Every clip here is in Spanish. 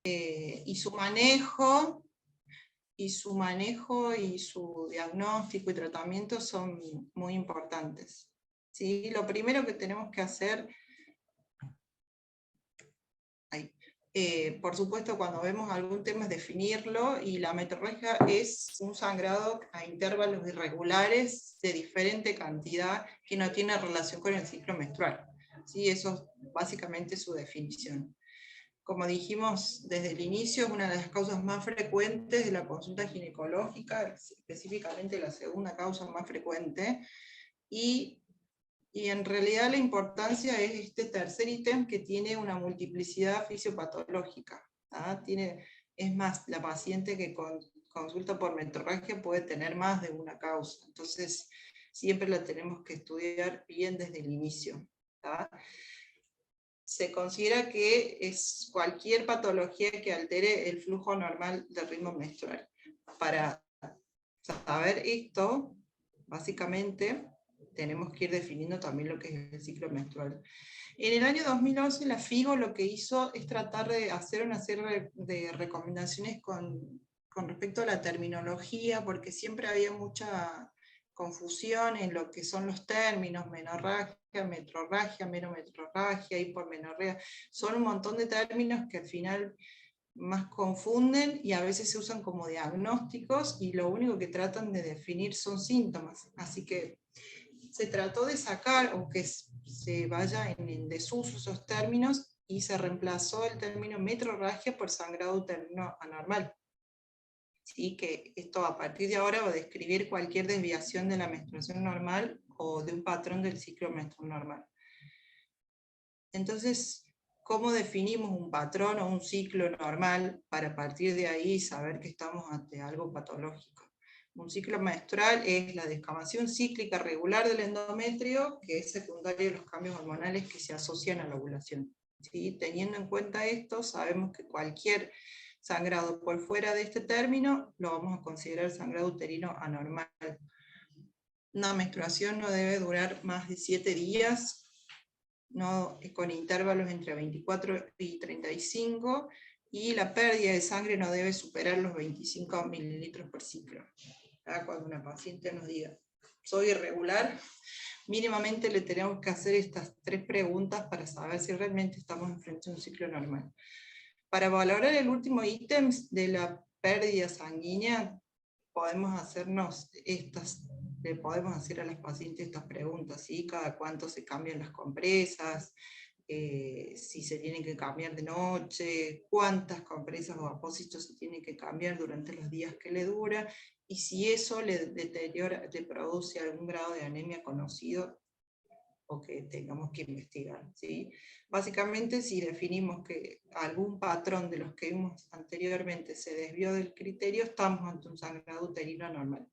y su manejo, y su diagnóstico y tratamiento son muy importantes. ¿Sí? Lo primero que tenemos que hacer, por supuesto cuando vemos algún tema es definirlo, y la metorragia es un sangrado a intervalos irregulares de diferente cantidad que no tiene relación con el ciclo menstrual. ¿Sí? Eso es básicamente su definición. Como dijimos desde el inicio, es una de las causas más frecuentes de la consulta ginecológica, específicamente la segunda causa más frecuente, y en realidad la importancia es este tercer ítem, que tiene una multiplicidad fisiopatológica. Es más, la paciente que consulta por metorragia puede tener más de una causa, entonces siempre la tenemos que estudiar bien desde el inicio. Se considera que es cualquier patología que altere el flujo normal del ritmo menstrual. Para saber esto, básicamente, tenemos que ir definiendo también lo que es el ciclo menstrual. En el año 2011 la FIGO lo que hizo es tratar de hacer una serie de recomendaciones con respecto a la terminología, porque siempre había mucha confusión en lo que son los términos: menorragia, metrorragia, menometrorragia, hipomenorrea. Son un montón de términos que al final más confunden y a veces se usan como diagnósticos, y lo único que tratan de definir son síntomas. Así que se trató de sacar, o que se vaya en desuso esos términos, y se reemplazó el término metrorragia por sangrado uterino anormal. ¿Sí? Que esto a partir de ahora va a describir cualquier desviación de la menstruación normal o de un patrón del ciclo menstrual normal. Entonces, ¿cómo definimos un patrón o un ciclo normal para a partir de ahí saber que estamos ante algo patológico? Un ciclo menstrual es la descamación cíclica regular del endometrio, que es secundaria de los cambios hormonales que se asocian a la ovulación. ¿Sí? Teniendo en cuenta esto, sabemos que cualquier sangrado por fuera de este término lo vamos a considerar sangrado uterino anormal. Una menstruación no debe durar más de 7 días, no, con intervalos entre 24 y 35, y la pérdida de sangre no debe superar los 25 mililitros por ciclo. Cuando una paciente nos diga, soy irregular, mínimamente le tenemos que hacer estas 3 preguntas para saber si realmente estamos enfrente a un ciclo normal. Para valorar el último ítem de la pérdida sanguínea, podemos le podemos hacer a las pacientes estas preguntas: ¿sí? Cada cuánto se cambian las compresas, si se tienen que cambiar de noche, cuántas compresas o apósitos se tienen que cambiar durante los días que le dura, y si eso le produce algún grado de anemia conocido o que tengamos que investigar. ¿Sí? Básicamente, si definimos que algún patrón de los que vimos anteriormente se desvió del criterio, estamos ante un sangrado uterino anormal.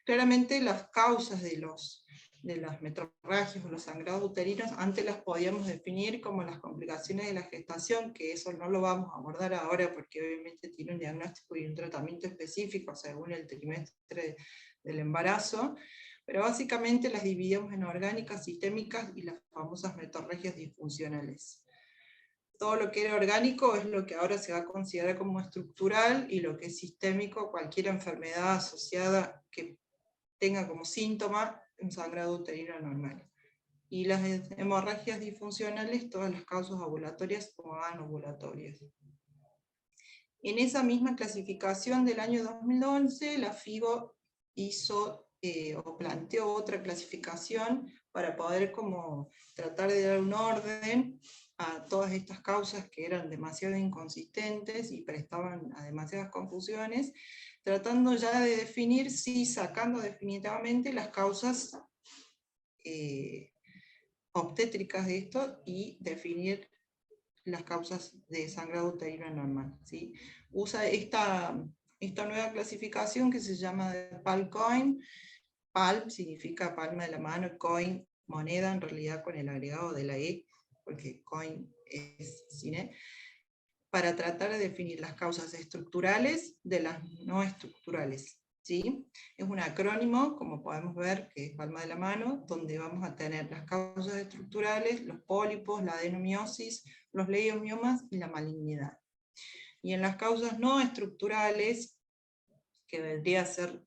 Claramente las causas de las metrorragias o los sangrados uterinos antes las podíamos definir como las complicaciones de la gestación, que eso no lo vamos a abordar ahora porque obviamente tiene un diagnóstico y un tratamiento específico según el trimestre del embarazo, pero básicamente las dividimos en orgánicas, sistémicas y las famosas metrorragias disfuncionales. Todo lo que era orgánico es lo que ahora se va a considerar como estructural, y lo que es sistémico, cualquier enfermedad asociada que tenga como síntoma un sangrado uterino anormal. Y las hemorragias disfuncionales, todas las causas ovulatorias o anovulatorias. En esa misma clasificación del año 2011, la FIGO hizo o planteó otra clasificación para poder como tratar de dar un orden a todas estas causas que eran demasiado inconsistentes y prestaban a demasiadas confusiones, tratando ya de definir, sí, sacando definitivamente las causas obstétricas de esto, y definir las causas de sangrado uterino anormal. ¿Sí? Usa esta nueva clasificación que se llama PALCOIN. PAL significa palma de la mano, coin, moneda, en realidad con el agregado de la E, porque coin es cine, para tratar de definir las causas estructurales de las no estructurales. ¿Sí? Es un acrónimo, como podemos ver, que es palma de la mano, donde vamos a tener las causas estructurales, los pólipos, la adenomiosis, los leiomiomas y la malignidad. Y en las causas no estructurales, que vendría a ser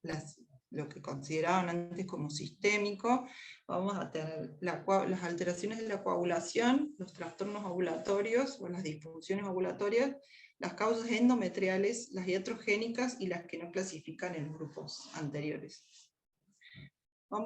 lo que consideraban antes como sistémico, vamos a tener las alteraciones de la coagulación, los trastornos ovulatorios o las disfunciones ovulatorias, las causas endometriales, las iatrogénicas y las que no clasifican en grupos anteriores.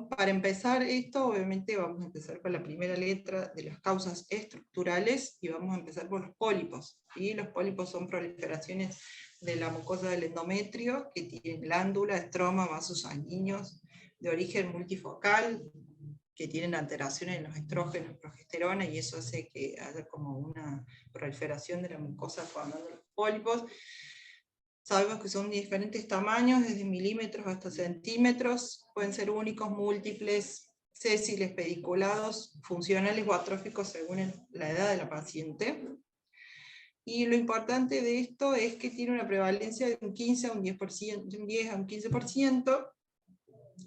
Para empezar esto, obviamente vamos a empezar con la primera letra de las causas estructurales y vamos a empezar por los pólipos. ¿Sí? Los pólipos son proliferaciones de la mucosa del endometrio que tienen glándula, estroma, vasos sanguíneos de origen multifocal, que tienen alteraciones en los estrógenos, progesterona, y eso hace que haya como una proliferación de la mucosa formando los pólipos. Sabemos que son de diferentes tamaños, desde milímetros hasta centímetros, pueden ser únicos, múltiples, sésiles, pediculados, funcionales o atróficos según la edad de la paciente. Y lo importante de esto es que tiene una prevalencia de un 15 a un 10%, de un 10 a un 15%,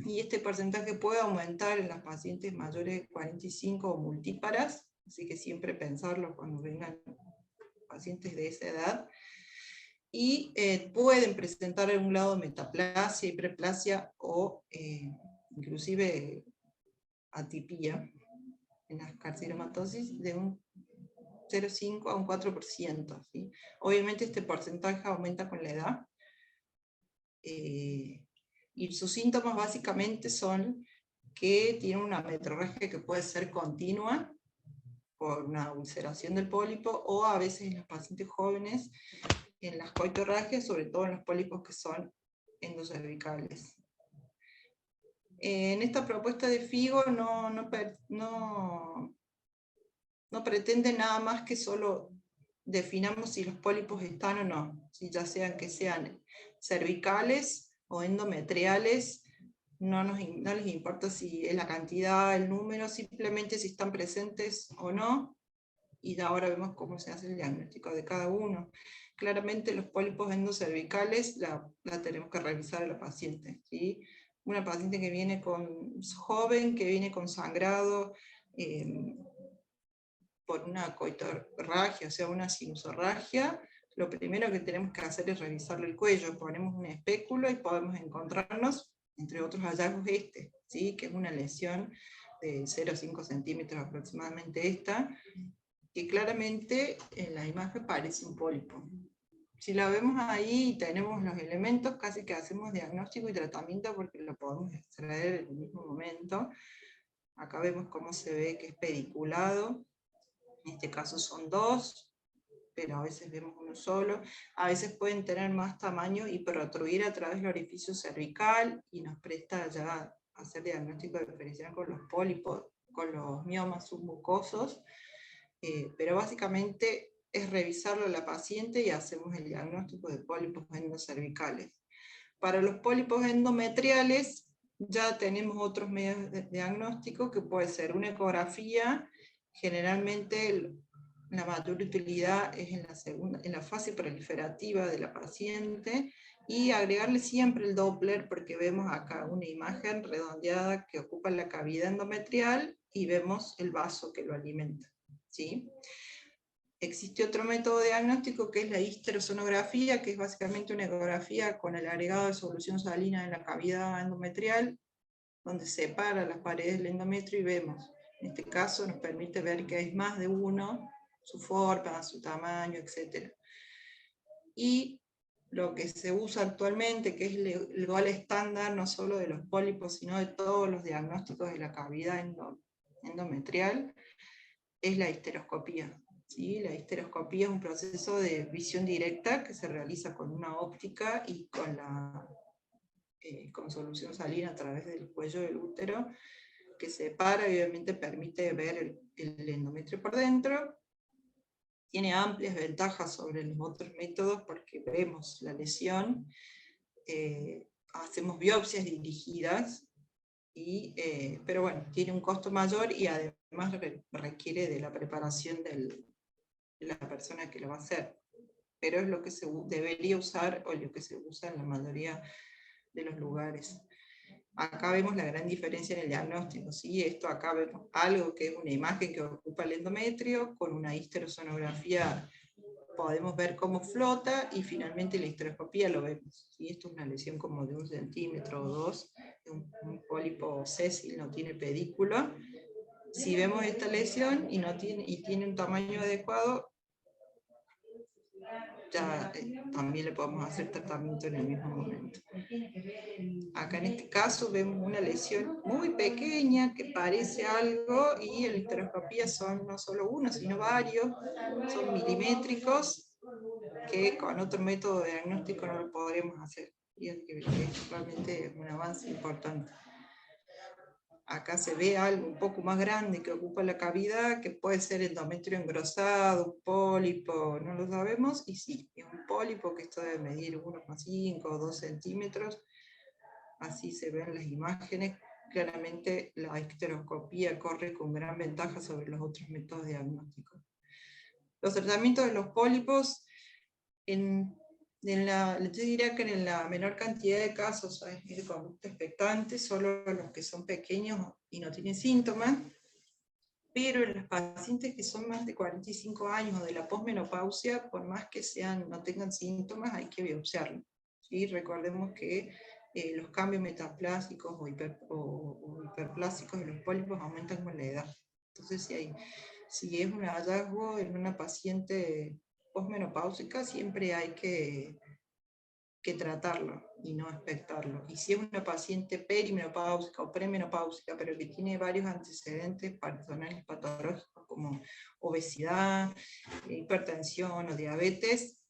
y este porcentaje puede aumentar en las pacientes mayores de 45 o multíparas, así que siempre pensarlo cuando vengan pacientes de esa edad. Y pueden presentar algún grado de metaplasia, hiperplasia o inclusive atipía en las carcinomatosis de un 0,5 a un 4%. ¿Sí? Obviamente este porcentaje aumenta con la edad. Y sus síntomas básicamente son que tienen una metrorragia que puede ser continua por una ulceración del pólipo, o a veces en los pacientes jóvenes en las coitorragias, sobre todo en los pólipos que son endocervicales. En esta propuesta de FIGO no pretende nada más que solo definamos si los pólipos están o no, si ya sean que sean cervicales o endometriales, no les importa si es la cantidad, el número, simplemente si están presentes o no, y ahora vemos cómo se hace el diagnóstico de cada uno. Claramente los pólipos endocervicales la tenemos que revisar a la paciente, ¿sí? Una paciente que viene joven, que viene con sangrado, por una coitorragia, o sea, una sinusorragia, lo primero que tenemos que hacer es revisarle el cuello, ponemos un espéculo y podemos encontrarnos, entre otros hallazgos, ¿sí? Que es una lesión de 0,5 centímetros aproximadamente esta, que claramente en la imagen parece un pólipo. Si la vemos ahí y tenemos los elementos, casi que hacemos diagnóstico y tratamiento porque lo podemos extraer en el mismo momento. Acá vemos cómo se ve que es pediculado, en este caso son dos, pero a veces vemos uno solo. A veces pueden tener más tamaño y protruir a través del orificio cervical, y nos presta ya a hacer diagnóstico diferencial con los pólipos, con los miomas submucosos. Pero básicamente es revisarlo a la paciente y hacemos el diagnóstico de pólipos endocervicales. Para los pólipos endometriales ya tenemos otros medios de diagnóstico, que puede ser una ecografía. Generalmente la mayor utilidad es en la fase proliferativa de la paciente, y agregarle siempre el Doppler, porque vemos acá una imagen redondeada que ocupa la cavidad endometrial y vemos el vaso que lo alimenta. ¿Sí? Existe otro método de diagnóstico que es la histerosonografía, que es básicamente una ecografía con el agregado de solución salina en la cavidad endometrial, donde separa las paredes del endometrio y vemos. En este caso nos permite ver que hay más de uno, su forma, su tamaño, etc. Y lo que se usa actualmente, que es el gol estándar no solo de los pólipos, sino de todos los diagnósticos de la cavidad endometrial, es la histeroscopía. ¿Sí? La histeroscopía es un proceso de visión directa que se realiza con una óptica y con solución salina a través del cuello del útero, que separa y obviamente permite ver el endometrio por dentro. Tiene amplias ventajas sobre los otros métodos porque vemos la lesión, hacemos biopsias dirigidas, pero bueno, tiene un costo mayor y además requiere de la preparación de la persona que lo va a hacer. Pero es lo que se debería usar, o lo que se usa en la mayoría de los lugares. Acá vemos la gran diferencia en el diagnóstico, ¿sí? Esto acá vemos algo que es una imagen que ocupa el endometrio, con una histerosonografía podemos ver cómo flota y finalmente la histeroscopía lo vemos. ¿Sí? Esto es una lesión como de 1 centímetro o 2, un pólipo sésil, no tiene pedículo. Si vemos esta lesión y tiene un tamaño adecuado, ya también le podemos hacer tratamiento en el mismo momento. Acá en este caso vemos una lesión muy pequeña que parece algo, y en la histeroscopía son no solo uno, sino varios, son milimétricos, que con otro método de diagnóstico no lo podremos hacer. Y es realmente un avance importante. Acá se ve algo un poco más grande que ocupa la cavidad, que puede ser endometrio engrosado, un pólipo, no lo sabemos, y sí, es un pólipo que esto debe medir 1,5 o 2 centímetros, así se ven las imágenes. Claramente la histeroscopía corre con gran ventaja sobre los otros métodos diagnósticos. Los tratamientos de los pólipos, yo diría que en la menor cantidad de casos es de conducta expectante, solo los que son pequeños y no tienen síntomas, pero en los pacientes que son más de 45 años o de la posmenopausia, por más que no tengan síntomas, hay que biopsiarlo. ¿Sí? Recordemos que los cambios metaplásicos o hiperplásicos de los pólipos aumentan con la edad. Entonces, si es un hallazgo en una paciente posmenopáusica, siempre hay que tratarlo y no expectarlo. Y si es una paciente perimenopáusica o premenopáusica, pero que tiene varios antecedentes personales patológicos como obesidad, hipertensión o diabetes,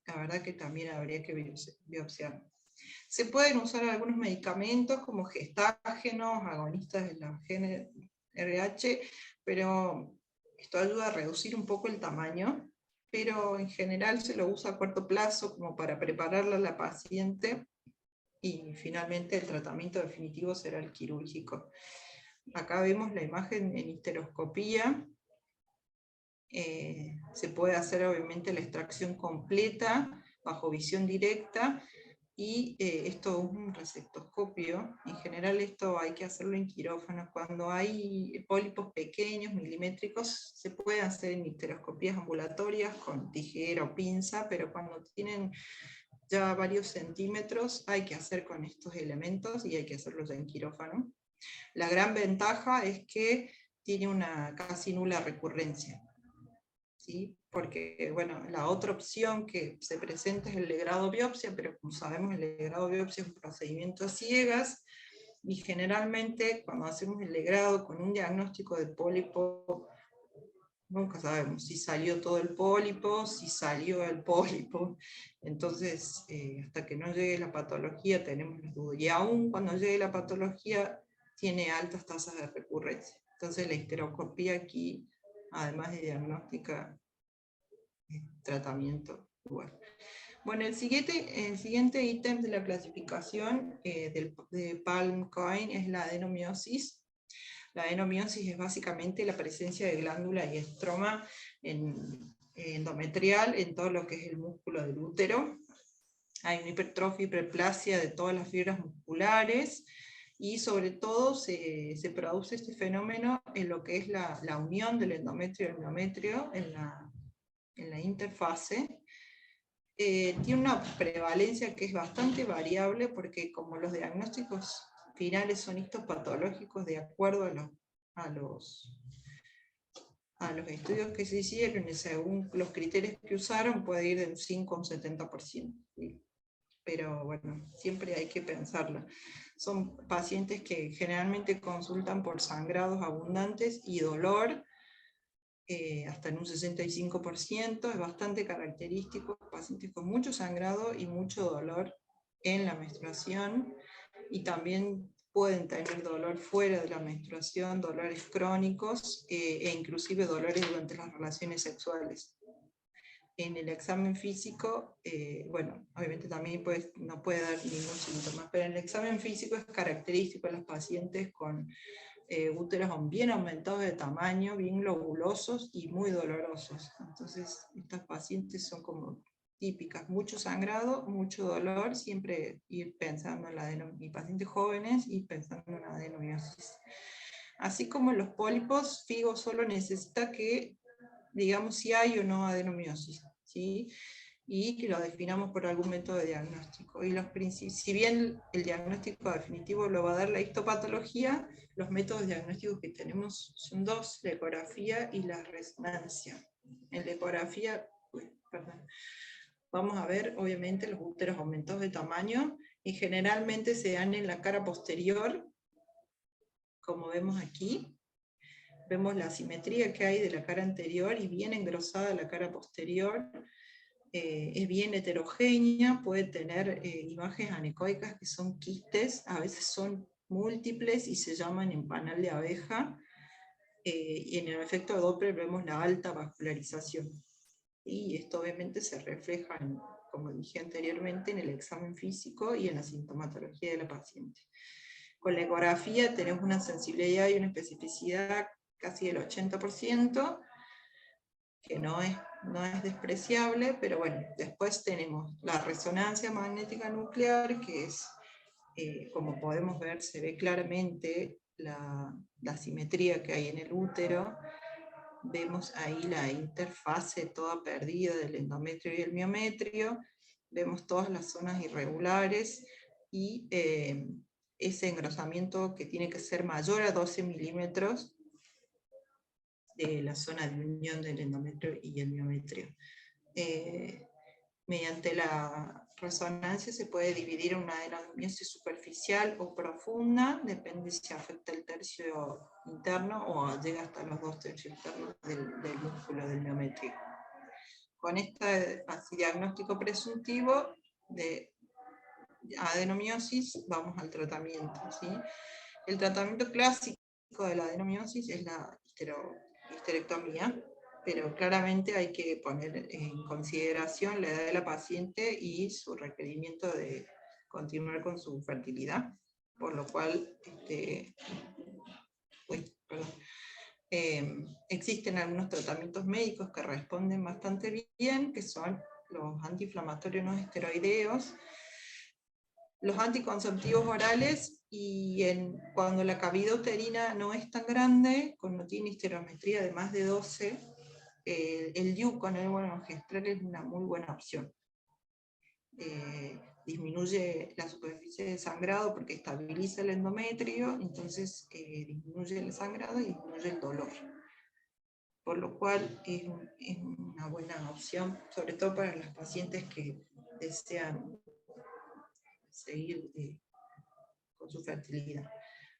la verdad que también habría que biopsiar. Se pueden usar algunos medicamentos como gestágenos, agonistas de la GnRH, pero esto ayuda a reducir un poco el tamaño, pero en general se lo usa a corto plazo como para prepararla a la paciente, y finalmente el tratamiento definitivo será el quirúrgico. Acá vemos la imagen en histeroscopía. Se puede hacer obviamente la extracción completa bajo visión directa, y esto es un resectoscopio. En general esto hay que hacerlo en quirófano. Cuando hay pólipos pequeños, milimétricos, se puede hacer en histeroscopías ambulatorias con tijera o pinza, pero cuando tienen ya varios centímetros hay que hacer con estos elementos y hay que hacerlos en quirófano. La gran ventaja es que tiene una casi nula recurrencia. ¿Sí? Porque, bueno, la otra opción que se presenta es el legrado biopsia, pero como sabemos el legrado biopsia es un procedimiento a ciegas, y generalmente cuando hacemos el legrado con un diagnóstico de pólipo, nunca sabemos si salió todo el pólipo, si salió el pólipo. Entonces, hasta que no llegue la patología tenemos las dudas, y aún cuando llegue la patología tiene altas tasas de recurrencia. Entonces la histeroscopía aquí, además de diagnóstica, tratamiento igual. Bueno, el siguiente ítem de la clasificación de Palm-Cohen es la adenomiosis. La adenomiosis es básicamente la presencia de glándula y estroma endometrial en todo lo que es el músculo del útero. Hay una hipertrofia y hiperplasia de todas las fibras musculares, y sobre todo se produce este fenómeno en lo que es la unión del endometrio y el miometrio en la interfase. Tiene una prevalencia que es bastante variable, porque como los diagnósticos finales son histopatológicos de acuerdo a los estudios que se hicieron y según los criterios que usaron, puede ir de un 5 a un 70%. ¿Sí? Pero bueno, siempre hay que pensarlo. Son pacientes que generalmente consultan por sangrados abundantes y dolor, hasta en un 65%, es bastante característico, pacientes con mucho sangrado y mucho dolor en la menstruación, y también pueden tener dolor fuera de la menstruación, dolores crónicos, e inclusive dolores durante las relaciones sexuales. En el examen físico, bueno, obviamente también no puede dar ningún síntoma, pero en el examen físico es característico en los pacientes con úteros bien aumentados de tamaño, bien globulosos y muy dolorosos. Entonces, estas pacientes son como típicas, mucho sangrado, mucho dolor, siempre ir pensando en y pacientes jóvenes y pensando en la adenomiosis. Así como los pólipos, FIGO solo necesita que digamos si hay o no adenomiosis. ¿sí? Y que lo definamos por algún método de diagnóstico. Y si bien el diagnóstico definitivo lo va a dar la histopatología, los métodos diagnósticos que tenemos son dos, la ecografía y la resonancia. En la ecografía, vamos a ver obviamente los úteros aumentados de tamaño, y generalmente se dan en la cara posterior, como vemos aquí. Vemos la asimetría que hay de la cara anterior y bien engrosada la cara posterior. Es bien heterogénea, puede tener imágenes anecoicas que son quistes, a veces son múltiples y se llaman empanal de abeja, y en el efecto Doppler vemos la alta vascularización. Y esto obviamente se refleja, como dije anteriormente, en el examen físico y en la sintomatología de la paciente. Con la ecografía tenemos una sensibilidad y una especificidad casi del 80%, que no es despreciable, pero bueno, después tenemos la resonancia magnética nuclear, que es, como podemos ver, se ve claramente la simetría que hay en el útero. Vemos ahí la interfase toda perdida del endometrio y el miometrio, vemos todas las zonas irregulares, y ese engrosamiento que tiene que ser mayor a 12 milímetros de la zona de unión del endometrio y el miometrio. Mediante la resonancia se puede dividir una adenomiosis superficial o profunda, depende si afecta el tercio interno o llega hasta los 2 tercios internos del músculo del miometrio. Con este diagnóstico presuntivo de adenomiosis vamos al tratamiento, ¿sí? El tratamiento clásico de la adenomiosis es la histerectomía, pero claramente hay que poner en consideración la edad de la paciente y su requerimiento de continuar con su fertilidad, por lo cual existen algunos tratamientos médicos que responden bastante bien, que son los antiinflamatorios no esteroideos, los anticonceptivos orales, y cuando la cavidad uterina no es tan grande, cuando tiene histerometría de más de 12, el DIU con el hormonogestral es una muy buena opción. Disminuye la superficie de sangrado porque estabiliza el endometrio, entonces disminuye el sangrado y disminuye el dolor. Por lo cual es una buena opción, sobre todo para las pacientes que desean seguir con su fertilidad.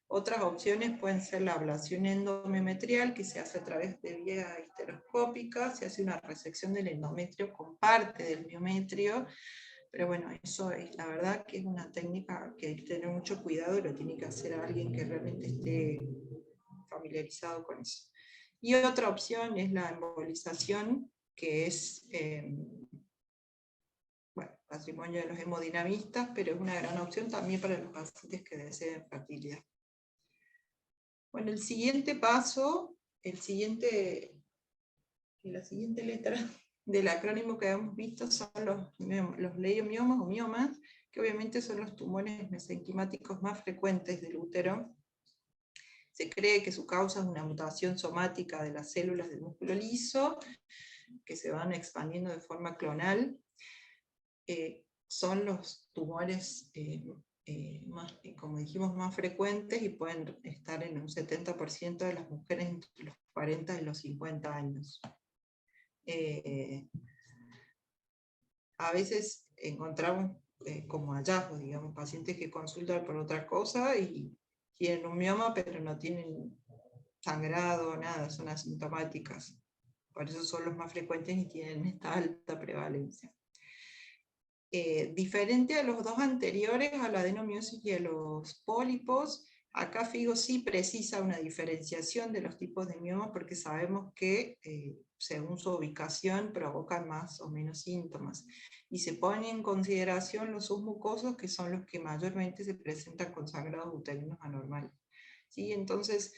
Otras opciones pueden ser la ablación endometrial, que se hace a través de vía histeroscópica, se hace una resección del endometrio con parte del miometrio, pero bueno, eso es la verdad que es una técnica que hay que tener mucho cuidado y lo tiene que hacer alguien que realmente esté familiarizado con eso. Y otra opción es la embolización, que es patrimonio de los hemodinamistas, pero es una gran opción también para los pacientes que deseen fertilidad. Bueno, el siguiente paso, la siguiente letra del acrónimo que hemos visto son los leiomiomas o miomas, que obviamente son los tumores mesenquimáticos más frecuentes del útero. Se cree que su causa es una mutación somática de las células del músculo liso, que se van expandiendo de forma clonal. Son los tumores más, como dijimos, más frecuentes, y pueden estar en un 70% de las mujeres entre los 40 y los 50 años. A veces encontramos como hallazgos, digamos, pacientes que consultan por otra cosa y tienen un mioma, pero no tienen sangrado, nada, son asintomáticas. Por eso son los más frecuentes y tienen esta alta prevalencia. Diferente a los dos anteriores, a la adenomiosis y a los pólipos, acá FIGO sí precisa una diferenciación de los tipos de miomas, porque sabemos que según su ubicación provocan más o menos síntomas, y se pone en consideración los submucosos, que son los que mayormente se presentan con sangrados uterinos anormales. ¿Sí? Entonces,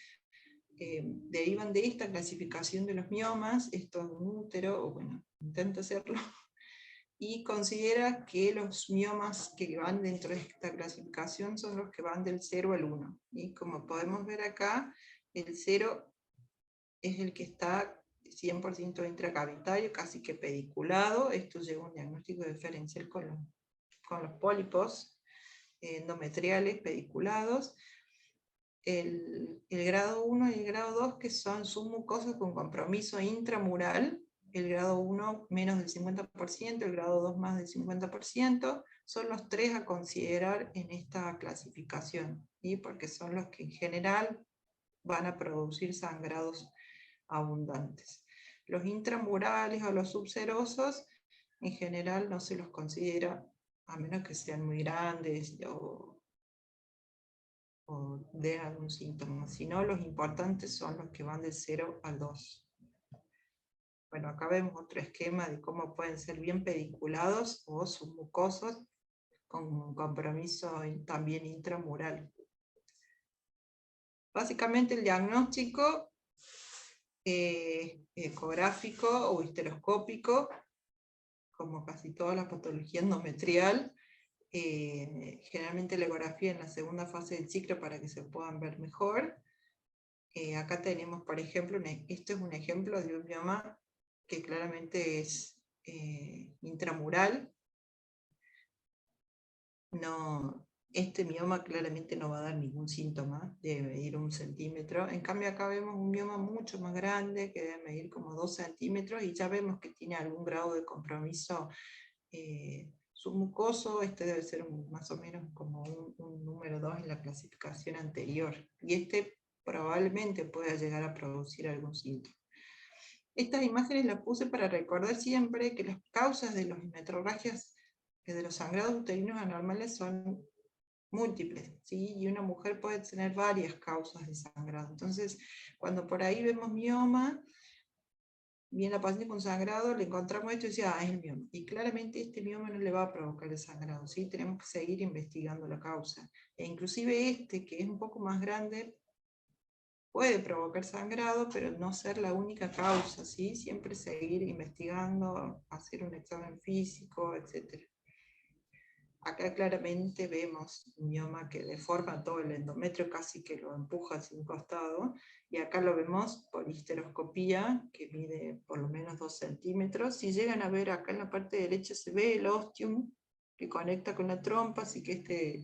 derivan de esta clasificación de los miomas, esto es un útero, o bueno, intento hacerlo, y considera que los miomas que van dentro de esta clasificación son los que van del 0 al 1. Y como podemos ver acá, el 0 es el que está 100% intracavitario, casi que pediculado. Esto lleva un diagnóstico diferencial con los pólipos endometriales pediculados. El grado 1 y el grado 2, que son submucosas con compromiso intramural. El grado 1 menos del 50%, el grado 2 más del 50%, son los 3 a considerar en esta clasificación, ¿sí? Porque son los que en general van a producir sangrados abundantes. Los intramurales o los subserosos, en general no se los considera, a menos que sean muy grandes o den algún síntoma. Si no, los importantes son los que van del 0 al 2. Bueno, acá vemos otro esquema de cómo pueden ser bien pediculados o submucosos con compromiso también intramural. Básicamente el diagnóstico ecográfico o histeroscópico, como casi toda la patología endometrial, generalmente la ecografía en la segunda fase del ciclo para que se puedan ver mejor. Acá tenemos, por ejemplo, este es un ejemplo de un mioma que claramente es intramural. Este mioma claramente no va a dar ningún síntoma, debe medir 1 centímetro. En cambio acá vemos un mioma mucho más grande, que debe medir como 2 centímetros, y ya vemos que tiene algún grado de compromiso submucoso. Este debe ser más o menos como un número 2 en la clasificación anterior. Y este probablemente pueda llegar a producir algún síntoma. Estas imágenes las puse para recordar siempre que las causas de las metrorragias, de los sangrados uterinos anormales, son múltiples, ¿sí? Y una mujer puede tener varias causas de sangrado. Entonces, cuando por ahí vemos mioma, viene la paciente con sangrado, le encontramos esto y decimos, es el mioma. Y claramente este mioma no le va a provocar el sangrado, ¿sí? Tenemos que seguir investigando la causa. E inclusive este, que es un poco más grande, puede provocar sangrado, pero no ser la única causa, ¿sí? Siempre seguir investigando, hacer un examen físico, etc. Acá claramente vemos un mioma que deforma todo el endometrio, casi que lo empuja hacia un costado, y acá lo vemos por histeroscopía, que mide por lo menos 2 centímetros. Si llegan a ver acá en la parte derecha se ve el ostium que conecta con la trompa, así que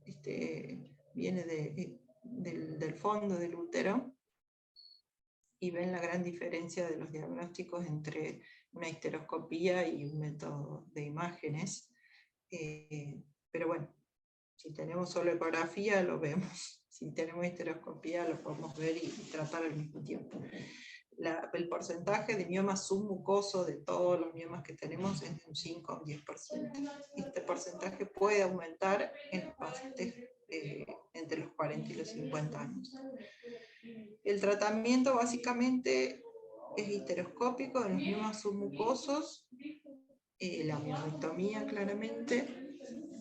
este viene del fondo del útero, y ven la gran diferencia de los diagnósticos entre una histeroscopía y un método de imágenes. Pero bueno, si tenemos solo ecografía lo vemos, si tenemos histeroscopía lo podemos ver y tratar al mismo tiempo. El porcentaje de mioma submucoso de todos los miomas que tenemos es de un 5 a un 10%. Este porcentaje puede aumentar en los pacientes entre los 40 y los 50 años. El tratamiento básicamente es histeroscópico de los miomas submucosos, la miomectomía claramente.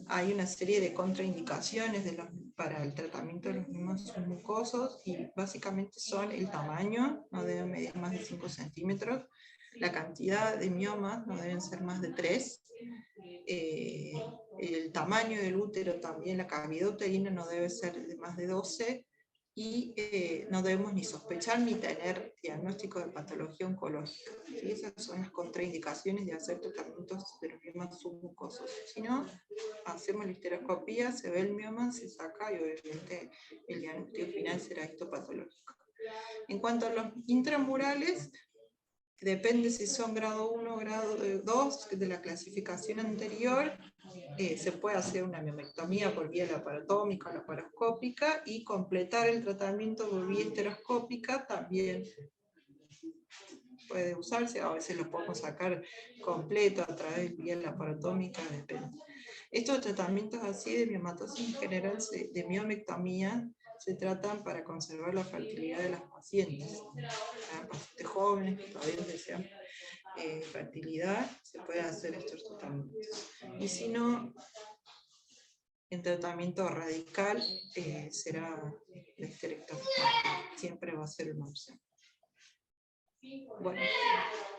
Hay una serie de contraindicaciones para el tratamiento de los miomas submucosos, y básicamente son el tamaño, no deben medir más de 5 centímetros, la cantidad de miomas no deben ser más de 3, el tamaño del útero también, la cavidad uterina no debe ser de más de 12, y no debemos ni sospechar ni tener diagnóstico de patología oncológica. ¿Sí? Esas son las contraindicaciones de hacer tratamientos de los miomas submucosos. Si no, hacemos la histeroscopía, se ve el mioma, se saca, y obviamente el diagnóstico final será histopatológico. En cuanto a los intramurales, depende si son grado 1 o grado 2 de la clasificación anterior. Se puede hacer una miomectomía por vía laparotómica o laparoscópica, y completar el tratamiento por vía histeroscópica también puede usarse. A veces lo podemos sacar completo a través de vía laparotómica, depende. Estos tratamientos así de miomatosis en general, de miomectomía, se tratan para conservar la fertilidad de las pacientes. Pacientes jóvenes que todavía desean fertilidad, se pueden hacer estos tratamientos. Y si no, el tratamiento radical será la histerectomía. Siempre va a ser una opción. Bueno,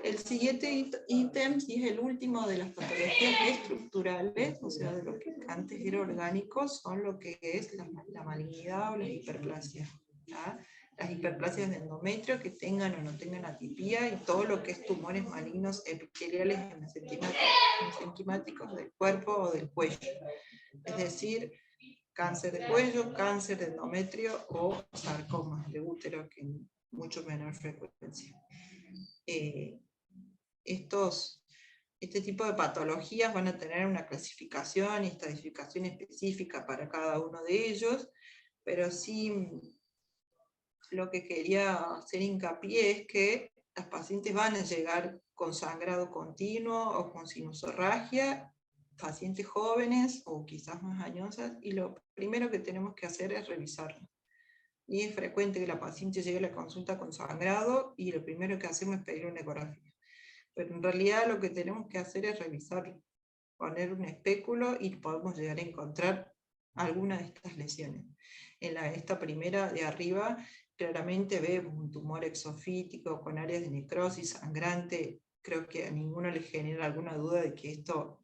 el siguiente ítem, y es el último de las patologías estructurales, o sea, de lo que antes era orgánico, son lo que es la malignidad o las hiperplasias. las hiperplasias de endometrio que tengan o no tengan atipía, y todo lo que es tumores malignos epiteliales mesenquimáticos del cuerpo o del cuello. Es decir, cáncer de cuello, cáncer de endometrio o sarcomas de útero, que en mucho menor frecuencia. Este tipo de patologías van a tener una clasificación y estadificación específica para cada uno de ellos, pero sí lo que quería hacer hincapié es que las pacientes van a llegar con sangrado continuo o con sinusorragia, pacientes jóvenes o quizás más añosas, y lo primero que tenemos que hacer es revisarlo. Y es frecuente que la paciente llegue a la consulta con sangrado y lo primero que hacemos es pedir una ecografía. Pero en realidad lo que tenemos que hacer es revisarlo, poner un espéculo y podemos llegar a encontrar alguna de estas lesiones. En esta primera de arriba claramente vemos un tumor exofítico con áreas de necrosis sangrante. Creo que a ninguno le genera alguna duda de que esto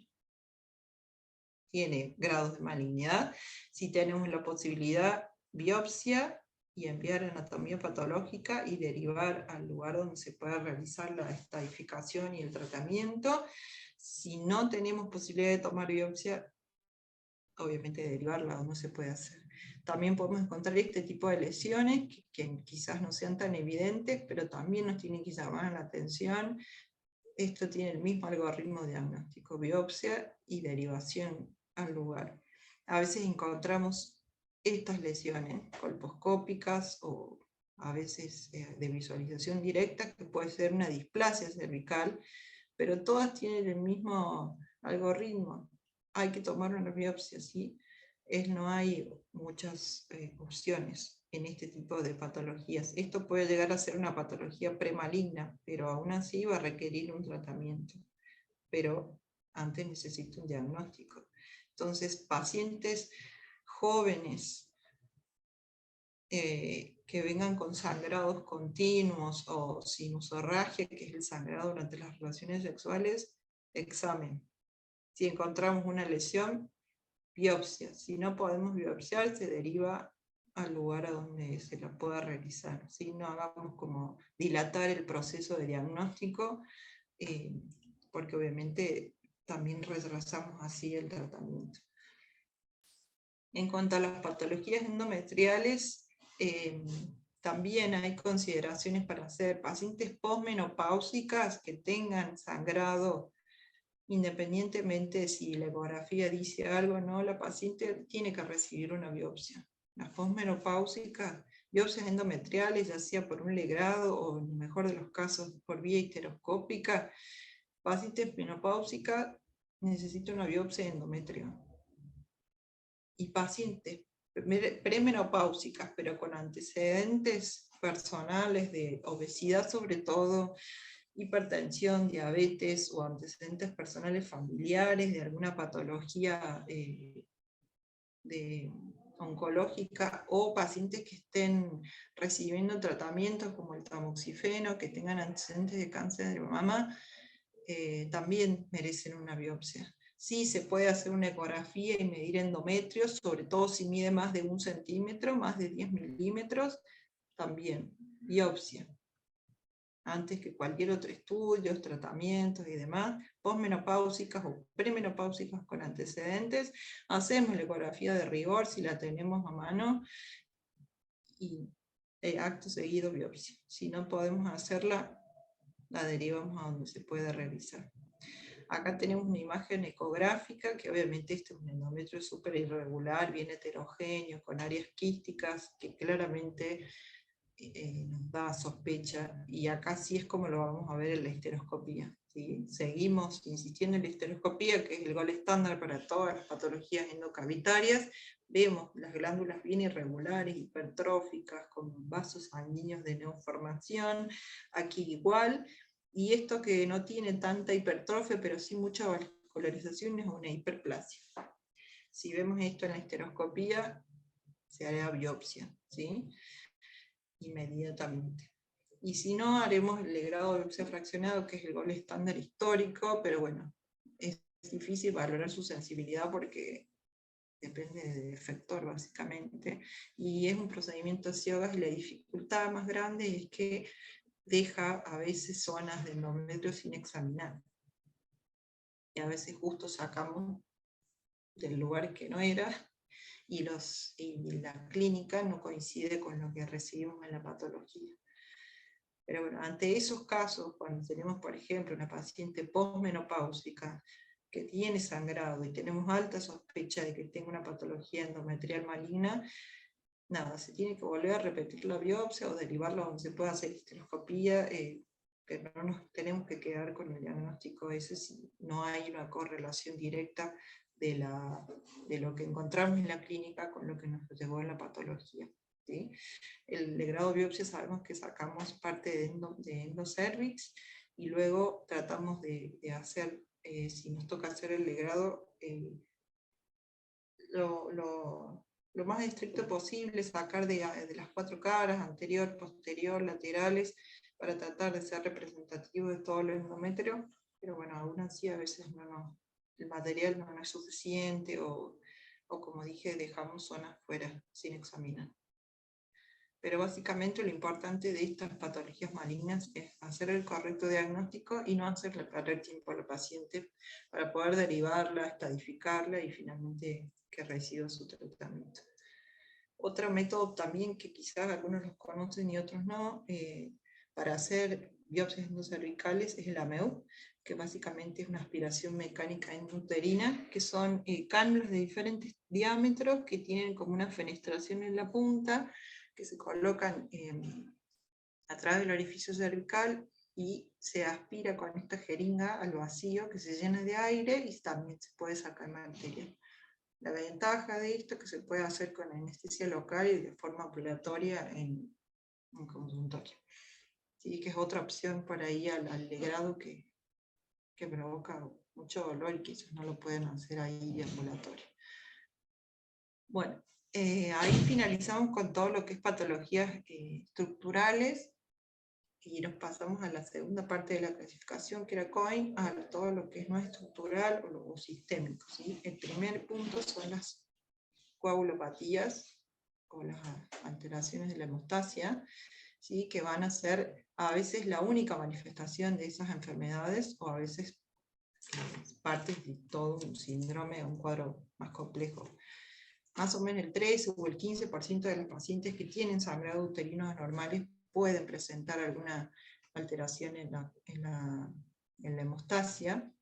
tiene grados de malignidad. Si tenemos la posibilidad, biopsia y enviar anatomía patológica y derivar al lugar donde se pueda realizar la estadificación y el tratamiento. Si no tenemos posibilidad de tomar biopsia, obviamente derivarla o no se puede hacer. También podemos encontrar este tipo de lesiones que quizás no sean tan evidentes, pero también nos tienen que llamar la atención. Esto tiene el mismo algoritmo diagnóstico, biopsia y derivación al lugar. A veces encontramos estas lesiones colposcópicas o a veces de visualización directa, que puede ser una displasia cervical, pero todas tienen el mismo algoritmo. Hay que tomar una biopsia, ¿sí? No hay muchas opciones en este tipo de patologías. Esto puede llegar a ser una patología premaligna, pero aún así va a requerir un tratamiento. Pero antes necesita un diagnóstico. Entonces, pacientes jóvenes que vengan con sangrados continuos o sinusorragia, que es el sangrado durante las relaciones sexuales, examen. Si encontramos una lesión, biopsia. Si no podemos biopsiar, se deriva al lugar a donde se la pueda realizar. ¿Sí? No hagamos como dilatar el proceso de diagnóstico, porque obviamente también retrasamos así el tratamiento. En cuanto a las patologías endometriales, también hay consideraciones para hacer. Pacientes posmenopáusicas que tengan sangrado, independientemente de si la ecografía dice algo o no, la paciente tiene que recibir una biopsia. Las posmenopáusicas, biopsias endometriales, ya sea por un legrado o en el mejor de los casos por vía histeroscópica, pacientes menopáusicas necesitan una biopsia de endometrio. Y pacientes premenopáusicas, pero con antecedentes personales de obesidad sobre todo, hipertensión, diabetes o antecedentes personales familiares de alguna patología oncológica, o pacientes que estén recibiendo tratamientos como el tamoxifeno, que tengan antecedentes de cáncer de mama, también merecen una biopsia. Sí, se puede hacer una ecografía y medir endometrios, sobre todo si mide más de 1 centímetro, más de 10 milímetros, también biopsia. Antes que cualquier otro estudio, tratamientos y demás, posmenopáusicas o premenopáusicas con antecedentes, hacemos la ecografía de rigor si la tenemos a mano, y acto seguido biopsia. Si no podemos hacerla, la derivamos a donde se puede realizar. Acá tenemos una imagen ecográfica, que obviamente este es un endometrio súper irregular, bien heterogéneo, con áreas quísticas, que claramente nos da sospecha, y acá sí es como lo vamos a ver en la histeroscopía. ¿Sí? Seguimos insistiendo en la histeroscopía, que es el gol estándar para todas las patologías endocavitarias. Vemos las glándulas bien irregulares, hipertróficas, con vasos sanguíneos de neoformación, aquí igual, y esto que no tiene tanta hipertrofia, pero sí mucha vascularización, es una hiperplasia. Si vemos esto en la histeroscopía, se hará biopsia, ¿sí? Inmediatamente. Y si no, haremos el legrado de biopsia fraccionado, que es el gol estándar histórico, pero bueno, es difícil valorar su sensibilidad porque depende del efector básicamente, y es un procedimiento de Ciogas, y la dificultad más grande es que deja a veces zonas del endometrio sin examinar, y a veces justo sacamos del lugar que no era, y la clínica no coincide con lo que recibimos en la patología. Pero bueno, ante esos casos, cuando tenemos, por ejemplo, una paciente posmenopáusica que tiene sangrado y tenemos alta sospecha de que tenga una patología endometrial maligna, nada, se tiene que volver a repetir la biopsia o derivarla donde se pueda hacer histeroscopía, pero no nos tenemos que quedar con el diagnóstico ese si no hay una correlación directa de lo que encontramos en la clínica con lo que nos llevó en la patología. ¿Sí? El legrado biopsia sabemos que sacamos parte de endocervix, y luego tratamos de hacer, si nos toca hacer el legrado, lo más estricto posible, sacar de las 4 caras, anterior, posterior, laterales, para tratar de ser representativo de todo el endometrio, pero bueno, aún así a veces el material no es suficiente, o como dije, dejamos zonas fuera sin examinar. Pero básicamente lo importante de estas patologías malignas es hacer el correcto diagnóstico y no hacerle perder tiempo a la paciente para poder derivarla, estadificarla y finalmente que reciba su tratamiento. Otro método también que quizás algunos los conocen y otros no, para hacer biopsias endocervicales, es el AMEU, que básicamente es una aspiración mecánica intrauterina, que son cánulas de diferentes diámetros que tienen como una fenestración en la punta, que se colocan a través del orificio cervical, y se aspira con esta jeringa al vacío, que se llena de aire y también se puede sacar material. La ventaja de esto es que se puede hacer con anestesia local y de forma ambulatoria en consultorio. Sí, que es otra opción por ahí al legrado que provoca mucho dolor y quizás no lo pueden hacer ahí de ambulatorio. Bueno, ahí finalizamos con todo lo que es patologías estructurales, y nos pasamos a la segunda parte de la clasificación, que era COIN, a todo lo que es no estructural o sistémico. ¿Sí? El primer punto son las coagulopatías o las alteraciones de la hemostasia, ¿sí? Que van a ser a veces la única manifestación de esas enfermedades, o a veces parte de todo un síndrome, un cuadro más complejo. Más o menos el 13 o el 15% de los pacientes que tienen sangrado uterino anormales pueden presentar alguna alteración en la hemostasia,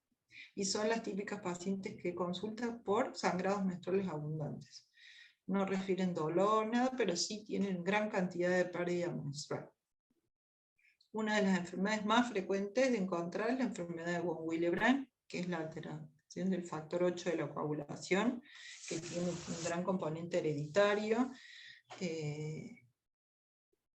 y son las típicas pacientes que consultan por sangrados menstruales abundantes. No refieren dolor, nada, pero sí tienen gran cantidad de pérdida menstrual. Una de las enfermedades más frecuentes de encontrar es la enfermedad de von Willebrand, que es la alteración del factor 8 de la coagulación, que tiene un gran componente hereditario.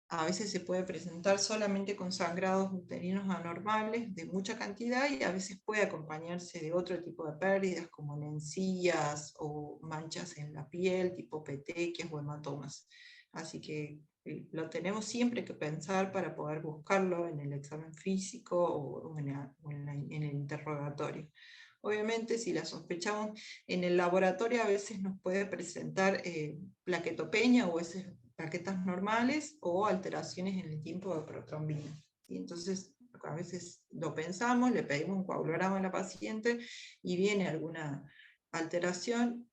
A veces se puede presentar solamente con sangrados uterinos anormales de mucha cantidad, y a veces puede acompañarse de otro tipo de pérdidas, como encías o manchas en la piel, tipo petequias o hematomas. Así que lo tenemos siempre que pensar para poder buscarlo en el examen físico o en el interrogatorio. Obviamente, si la sospechamos en el laboratorio, a veces nos puede presentar plaquetopenia o esas plaquetas normales, o alteraciones en el tiempo de protrombina. Y entonces, a veces lo pensamos, le pedimos un coagulograma a la paciente y viene alguna alteración,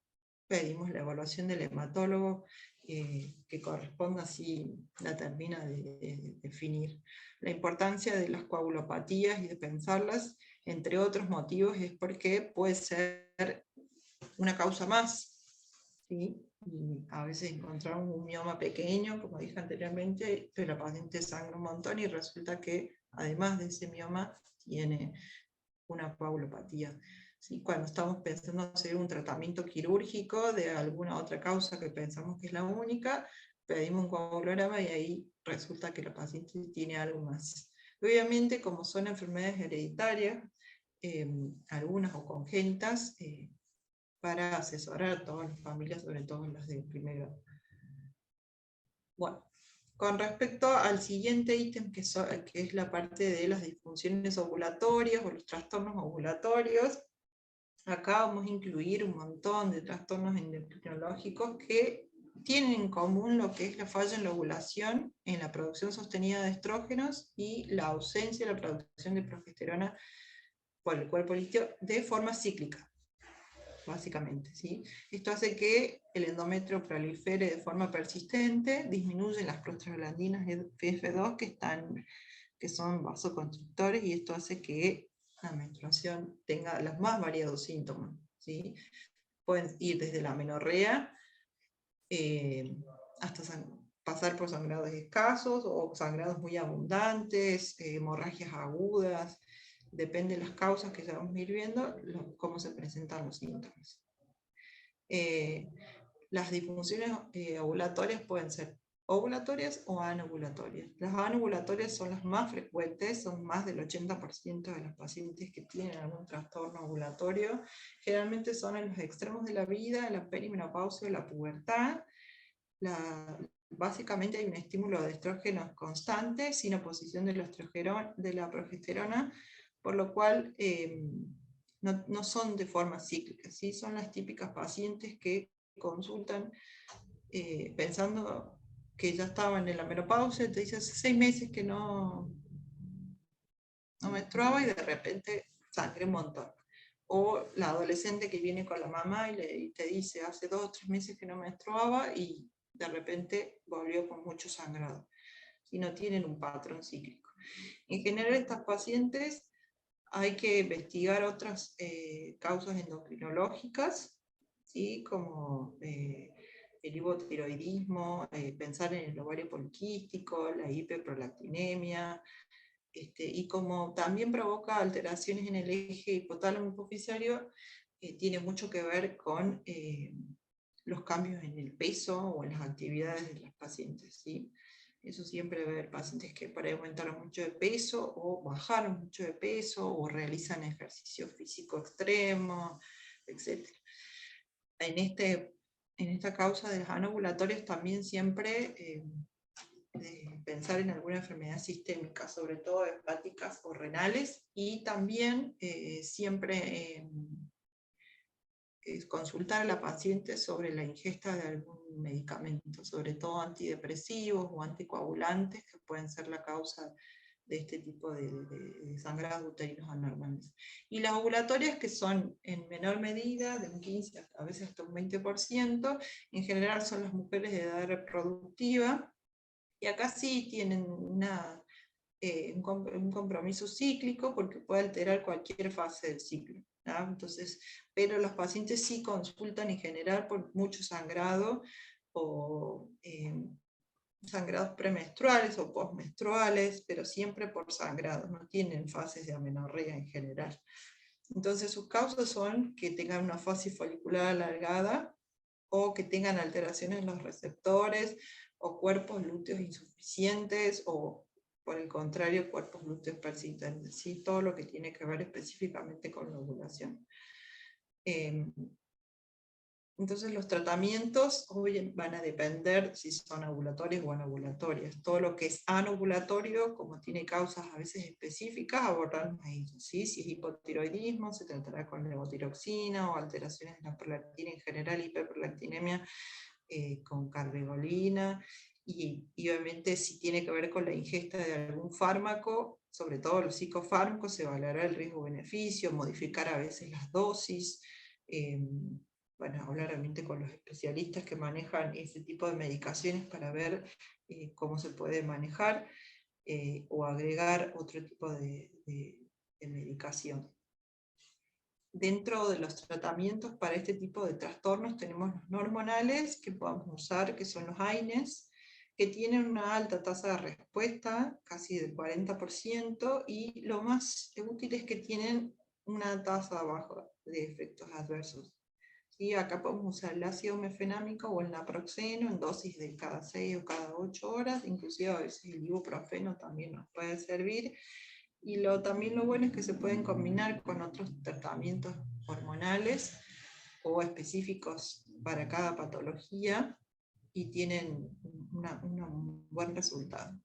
pedimos la evaluación del hematólogo que corresponda, si la termina de definir. La importancia de las coagulopatías y de pensarlas, entre otros motivos, es porque puede ser una causa más, ¿sí? Y a veces encontramos un mioma pequeño, como dije anteriormente, pero la paciente sangra un montón y resulta que además de ese mioma tiene una coagulopatía. ¿Sí? Cuando estamos pensando hacer un tratamiento quirúrgico de alguna otra causa que pensamos que es la única, pedimos un coagulograma y ahí resulta que la paciente tiene algo más. Obviamente, como son enfermedades hereditarias, algunas o congénitas, para asesorar a todas las familias, sobre todo las de primer grado. Bueno, con respecto al siguiente ítem, que es la parte de las disfunciones ovulatorias o los trastornos ovulatorios, acá vamos a incluir un montón de trastornos endocrinológicos que tienen en común lo que es la falla en la ovulación, en la producción sostenida de estrógenos y la ausencia de la producción de progesterona por el cuerpo líquido de forma cíclica, básicamente. ¿Sí? Esto hace que el endometrio prolifere de forma persistente, disminuyen las prostaglandinas FF2 que son vasoconstrictores, y esto hace que la menstruación tenga los más variados síntomas. ¿Sí? Pueden ir desde la amenorrea hasta pasar por sangrados escasos o sangrados muy abundantes, hemorragias agudas. Depende de las causas que ya vamos a ir viendo, cómo se presentan los síntomas. Las disfunciones ovulatorias pueden ser ovulatorias o anovulatorias. Las anovulatorias son las más frecuentes, son más del 80% de las pacientes que tienen algún trastorno ovulatorio. Generalmente son en los extremos de la vida, la perimenopausia o la pubertad. Básicamente hay un estímulo de estrógenos constante, sin oposición de la progesterona, por lo cual no son de forma cíclica, ¿sí? Son las típicas pacientes que consultan pensando que ya estaban en la menopausia, te dice hace 6 meses que no menstruaba y de repente sangré un montón. O la adolescente que viene con la mamá y te dice hace 2 o 3 meses que no menstruaba y de repente volvió con mucho sangrado. Y no tienen un patrón cíclico. En general, estas pacientes hay que investigar otras causas endocrinológicas, ¿sí? Como el hipotiroidismo, pensar en el ovario poliquístico, la hiperprolactinemia, y como también provoca alteraciones en el eje hipotálamo-hipofisario, tiene mucho que ver con los cambios en el peso o en las actividades de las pacientes. ¿Sí? Eso siempre va a haber pacientes que por ahí aumentaron mucho de peso o bajaron mucho de peso o realizan ejercicio físico extremo, etc. En esta causa de las anovulatorias también siempre pensar en alguna enfermedad sistémica, sobre todo hepáticas o renales, y también siempre consultar a la paciente sobre la ingesta de algún medicamento, sobre todo antidepresivos o anticoagulantes, que pueden ser la causa de este tipo de sangrados uterinos anormales. Y las ovulatorias, que son en menor medida, de un 15 a veces hasta un 20%, en general son las mujeres de edad reproductiva, y acá sí tienen un compromiso cíclico porque puede alterar cualquier fase del ciclo. ¿no? Entonces, pero los pacientes sí consultan en general por mucho sangrado o sangrados premenstruales o postmenstruales, pero siempre por sangrado, no tienen fases de amenorrea en general. Entonces sus causas son que tengan una fase folicular alargada o que tengan alteraciones en los receptores o cuerpos lúteos insuficientes o por el contrario cuerpos lúteos persistentes, ¿sí? Todo lo que tiene que ver específicamente con la ovulación. Entonces los tratamientos hoy van a depender si son ovulatorias o anovulatorias. Todo lo que es anovulatorio, como tiene causas a veces específicas, abordarnos ahí. ¿Sí? Si es hipotiroidismo, se tratará con levotiroxina o alteraciones de la prolactina en general, hiperprolactinemia con carvedolina. Y obviamente si tiene que ver con la ingesta de algún fármaco, sobre todo los psicofármacos, se evaluará el riesgo-beneficio, modificar a veces las dosis, bueno, hablar realmente con los especialistas que manejan ese tipo de medicaciones para ver cómo se puede manejar o agregar otro tipo de medicación. Dentro de los tratamientos para este tipo de trastornos tenemos los no hormonales que podemos usar, que son los AINES, que tienen una alta tasa de respuesta, casi del 40%, y lo más útil es que tienen una tasa baja de efectos adversos. ¿Sí? Acá podemos usar el ácido mefenámico o el naproxeno en dosis de cada 6 o cada 8 horas, inclusive a veces el ibuprofeno también nos puede servir. Y también lo bueno es que se pueden combinar con otros tratamientos hormonales o específicos para cada patología y tienen un buen resultado.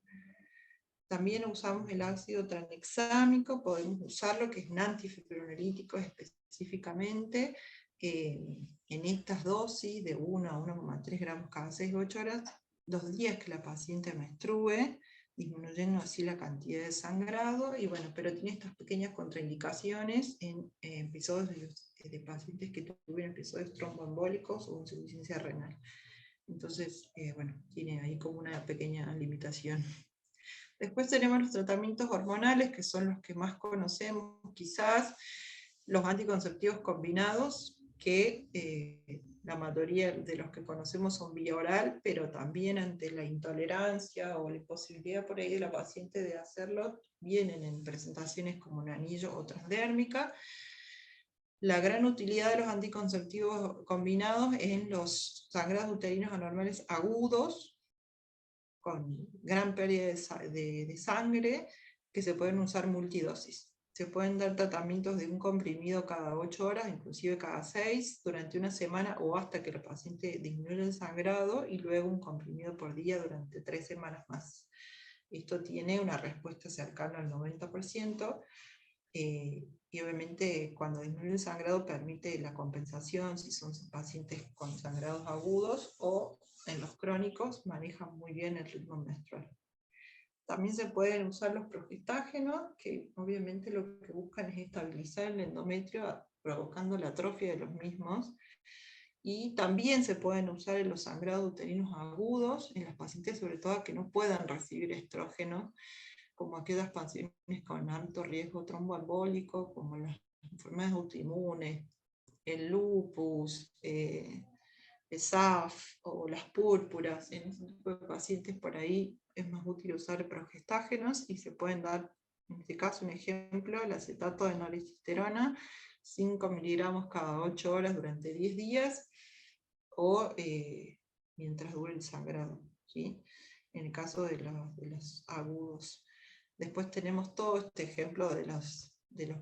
También usamos el ácido tranexámico, podemos usarlo, que es un antifibrinolítico específico específicamente, en estas dosis de 1 a 1,3 gramos cada 6 u 8 horas, los días que la paciente menstrue, disminuyendo así la cantidad de sangrado, y bueno, pero tiene estas pequeñas contraindicaciones en episodios de pacientes que tuvieron episodios tromboembólicos o insuficiencia renal. Entonces, bueno, tiene ahí como una pequeña limitación. Después tenemos los tratamientos hormonales, que son los que más conocemos, quizás, los anticonceptivos combinados, que la mayoría de los que conocemos son vía oral, pero también ante la intolerancia o la imposibilidad por ahí de la paciente de hacerlo, vienen en presentaciones como un anillo o transdérmica. La gran utilidad de los anticonceptivos combinados es en los sangrados uterinos anormales agudos, con gran pérdida de sangre, que se pueden usar multidosis. Se pueden dar tratamientos de un comprimido cada 8 horas, inclusive cada 6, durante una semana o hasta que el paciente disminuya el sangrado, y luego un comprimido por día durante 3 semanas más. Esto tiene una respuesta cercana al 90%, y obviamente cuando disminuye el sangrado permite la compensación si son pacientes con sangrados agudos, o en los crónicos manejan muy bien el ritmo menstrual. También se pueden usar los progestágenos, que obviamente lo que buscan es estabilizar el endometrio provocando la atrofia de los mismos. Y también se pueden usar en los sangrados uterinos agudos, en las pacientes sobre todo que no puedan recibir estrógeno, como aquellas pacientes con alto riesgo tromboembólico, como las enfermedades autoinmunes, el lupus, el SAF o las púrpuras. En ese tipo de pacientes por ahí es más útil usar progestágenos, y se pueden dar, en este caso un ejemplo, el acetato de noristesterona, 5 miligramos cada 8 horas durante 10 días, o mientras dure el sangrado, ¿sí? En el caso de los agudos. Después tenemos todo este ejemplo de los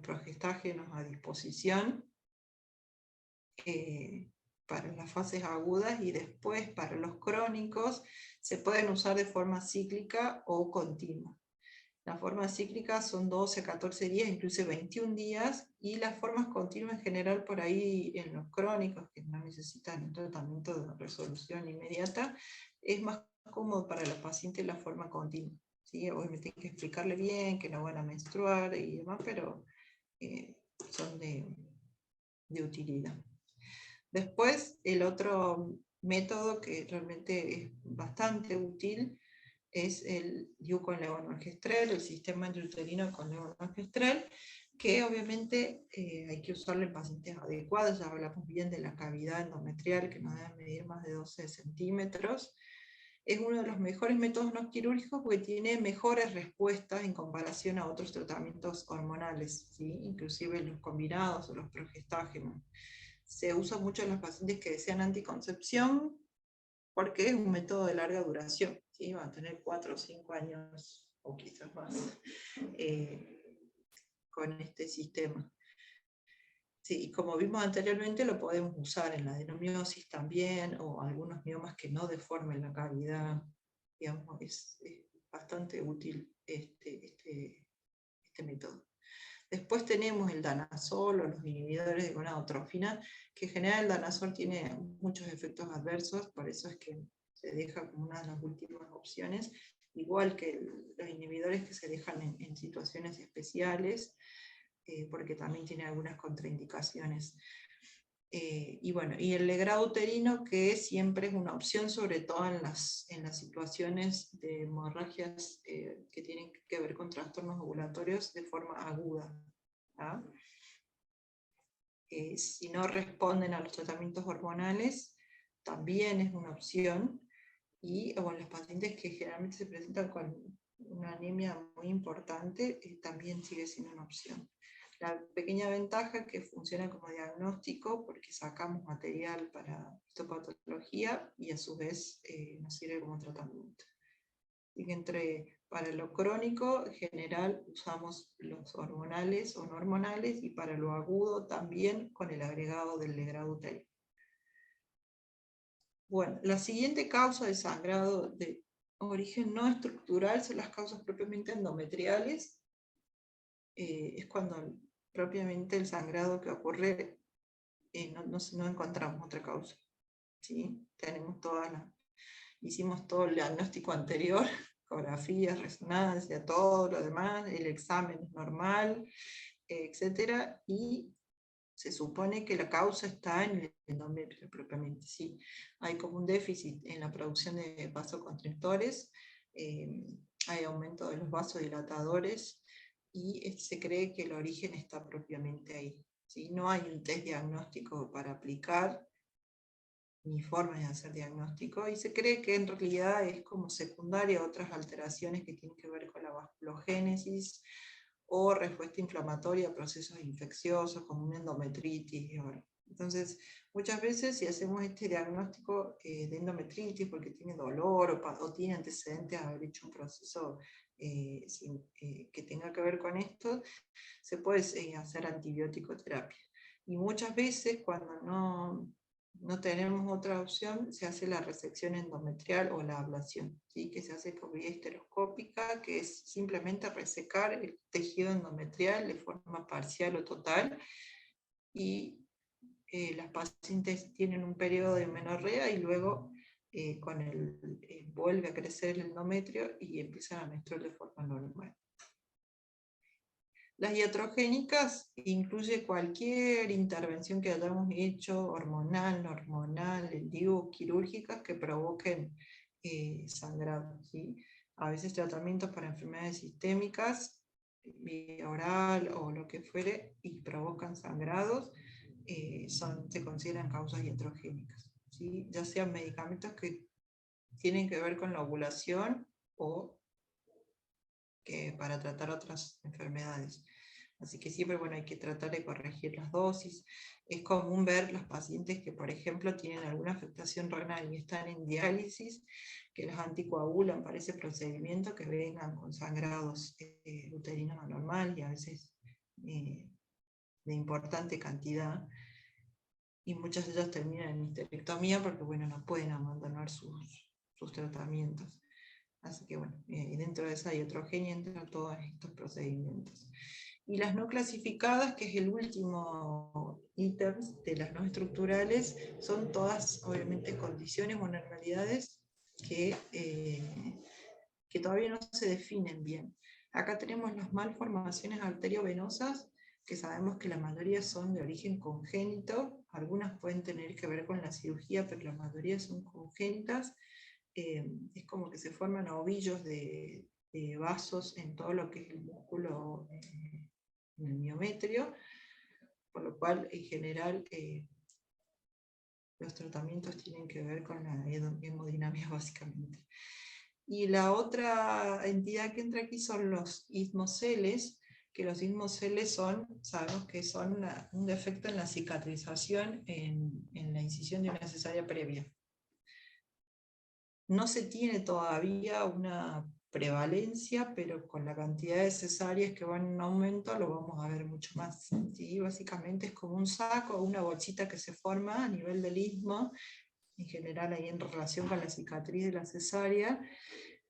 progestágenos a disposición para las fases agudas, y después para los crónicos se pueden usar de forma cíclica o continua. La forma cíclica son 12 a 14 días, incluso 21 días, y las formas continuas en general por ahí en los crónicos, que no necesitan un tratamiento de resolución inmediata, es más cómodo para la paciente la forma continua, ¿sí? Obviamente hay que explicarle bien que no van a menstruar y demás, pero son de utilidad. Después, el otro método que realmente es bastante útil es el DIU con levonorgestrel, el sistema intrauterino con levonorgestrel, que obviamente hay que usarlo en pacientes adecuados. Ya hablamos bien de la cavidad endometrial, que no debe medir más de 12 centímetros. Es uno de los mejores métodos no quirúrgicos porque tiene mejores respuestas en comparación a otros tratamientos hormonales, ¿sí? Inclusive los combinados o los progestágenos. Se usa mucho en los pacientes que desean anticoncepción, porque es un método de larga duración, ¿sí? Van a tener 4 o 5 años o quizás más con este sistema. Sí, como vimos anteriormente, lo podemos usar en la adenomiosis también, o algunos miomas que no deformen la cavidad. Digamos, es bastante útil este método. Después tenemos el danazol o los inhibidores de gonadotrófina, que en general el danazol tiene muchos efectos adversos, por eso es que se deja como una de las últimas opciones, igual que los inhibidores que se dejan en situaciones especiales, porque también tiene algunas contraindicaciones. Y bueno, y el legrado uterino, que siempre es una opción, sobre todo en las situaciones de hemorragias que tienen que ver con trastornos ovulatorios de forma aguda. ¿Ah? Si no responden a los tratamientos hormonales, también es una opción. Y bueno, los pacientes que generalmente se presentan con una anemia muy importante, también sigue siendo una opción. La pequeña ventaja es que funciona como diagnóstico, porque sacamos material para histopatología y a su vez nos sirve como tratamiento. Y para lo crónico, en general, usamos los hormonales o no hormonales, y para lo agudo también con el agregado del legrado uterino. Bueno, la siguiente causa de sangrado de origen no estructural son las causas propiamente endometriales. Es cuando propiamente el sangrado que ocurre, no encontramos otra causa. ¿Sí? Hicimos todo el diagnóstico anterior, ecografías, resonancia, todo lo demás, el examen es normal, etcétera, y se supone que la causa está en el endometrio propiamente, sí. Hay como un déficit en la producción de vasoconstrictores, hay aumento de los vasodilatadores, y se cree que el origen está propiamente ahí. ¿Sí? No hay un test diagnóstico para aplicar, ni formas de hacer diagnóstico, y se cree que en realidad es como secundaria a otras alteraciones que tienen que ver con la vasculogénesis o respuesta inflamatoria a procesos infecciosos como una endometritis. Entonces, muchas veces si hacemos este diagnóstico de endometritis porque tiene dolor o tiene antecedentes de haber hecho un proceso que tenga que ver con esto, se puede hacer antibiótico terapia. Y muchas veces cuando no tenemos otra opción, se hace la resección endometrial o la ablación, ¿sí? Que se hace por vía histeroscópica, que es simplemente resecar el tejido endometrial de forma parcial o total, y las pacientes tienen un periodo de menorrea y luego vuelve a crecer el endometrio y empiezan a menstruar de forma normal. Las iatrogénicas incluye cualquier intervención que hayamos hecho, hormonal, no hormonal, digo, quirúrgicas, que provoquen sangrado, ¿sí? A veces tratamientos para enfermedades sistémicas, vía oral o lo que fuere, y provocan sangrados, se consideran causas iatrogénicas, ¿sí? Ya sean medicamentos que tienen que ver con la ovulación o que para tratar otras enfermedades. Así que siempre, bueno, hay que tratar de corregir las dosis. Es común ver los pacientes que, por ejemplo, tienen alguna afectación renal y están en diálisis, que los anticoagulan para ese procedimiento, que vengan con sangrados uterinos anormales y a veces de importante cantidad. Y muchas de ellas terminan en histerectomía porque, bueno, no pueden abandonar sus tratamientos. Así que bueno, dentro de esa iatrogenia entran todos estos procedimientos. Y las no clasificadas, que es el último ítem de las no estructurales, son todas obviamente condiciones o normalidades que todavía no se definen bien. Acá tenemos las malformaciones arteriovenosas, que sabemos que la mayoría son de origen congénito, algunas pueden tener que ver con la cirugía, pero la mayoría son congénitas. Es como que se forman ovillos de vasos en todo lo que es el músculo, en el miometrio, por lo cual en general los tratamientos tienen que ver con la hemodinamia básicamente. Y la otra entidad que entra aquí son los ismoceles, que los ismoceles sabemos que son un defecto en la cicatrización en la incisión de una cesárea previa. No se tiene todavía una prevalencia, pero con la cantidad de cesáreas que van en aumento lo vamos a ver mucho más. ¿Sí? Básicamente es como un saco o una bolsita que se forma a nivel del istmo, en general ahí en relación con la cicatriz de la cesárea,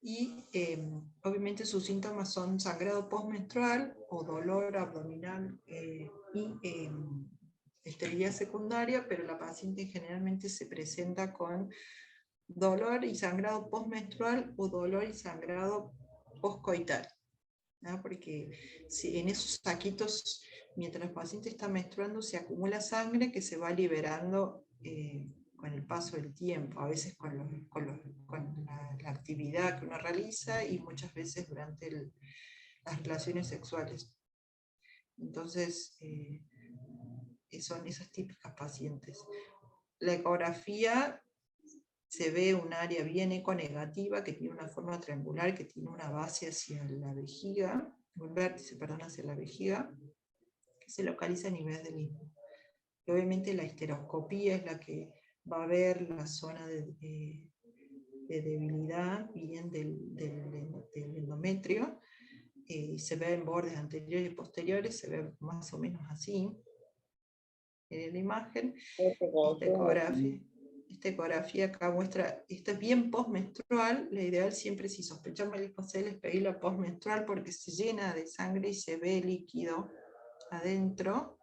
y obviamente sus síntomas son sangrado postmenstrual o dolor abdominal y esterilidad secundaria, pero la paciente generalmente se presenta con dolor y sangrado postmenstrual o dolor y sangrado postcoital, ¿no? Porque si en esos saquitos, mientras el paciente está menstruando, se acumula sangre que se va liberando con el paso del tiempo, a veces con la actividad que uno realiza y muchas veces durante las relaciones sexuales. Entonces, son esas típicas pacientes. La ecografía se ve un área bien econegativa que tiene una forma triangular, que tiene una base hacia la vejiga, un vértice, perdón, hacia la vejiga, que se localiza a nivel del istmo. Y obviamente la histeroscopía es la que va a ver la zona de debilidad bien del endometrio, se ve en bordes anteriores y posteriores, se ve más o menos así en la imagen. Esta ecografía acá muestra, esta es bien postmenstrual. La ideal siempre, si sospechamos el ismocele, es pedirla postmenstrual porque se llena de sangre y se ve líquido adentro,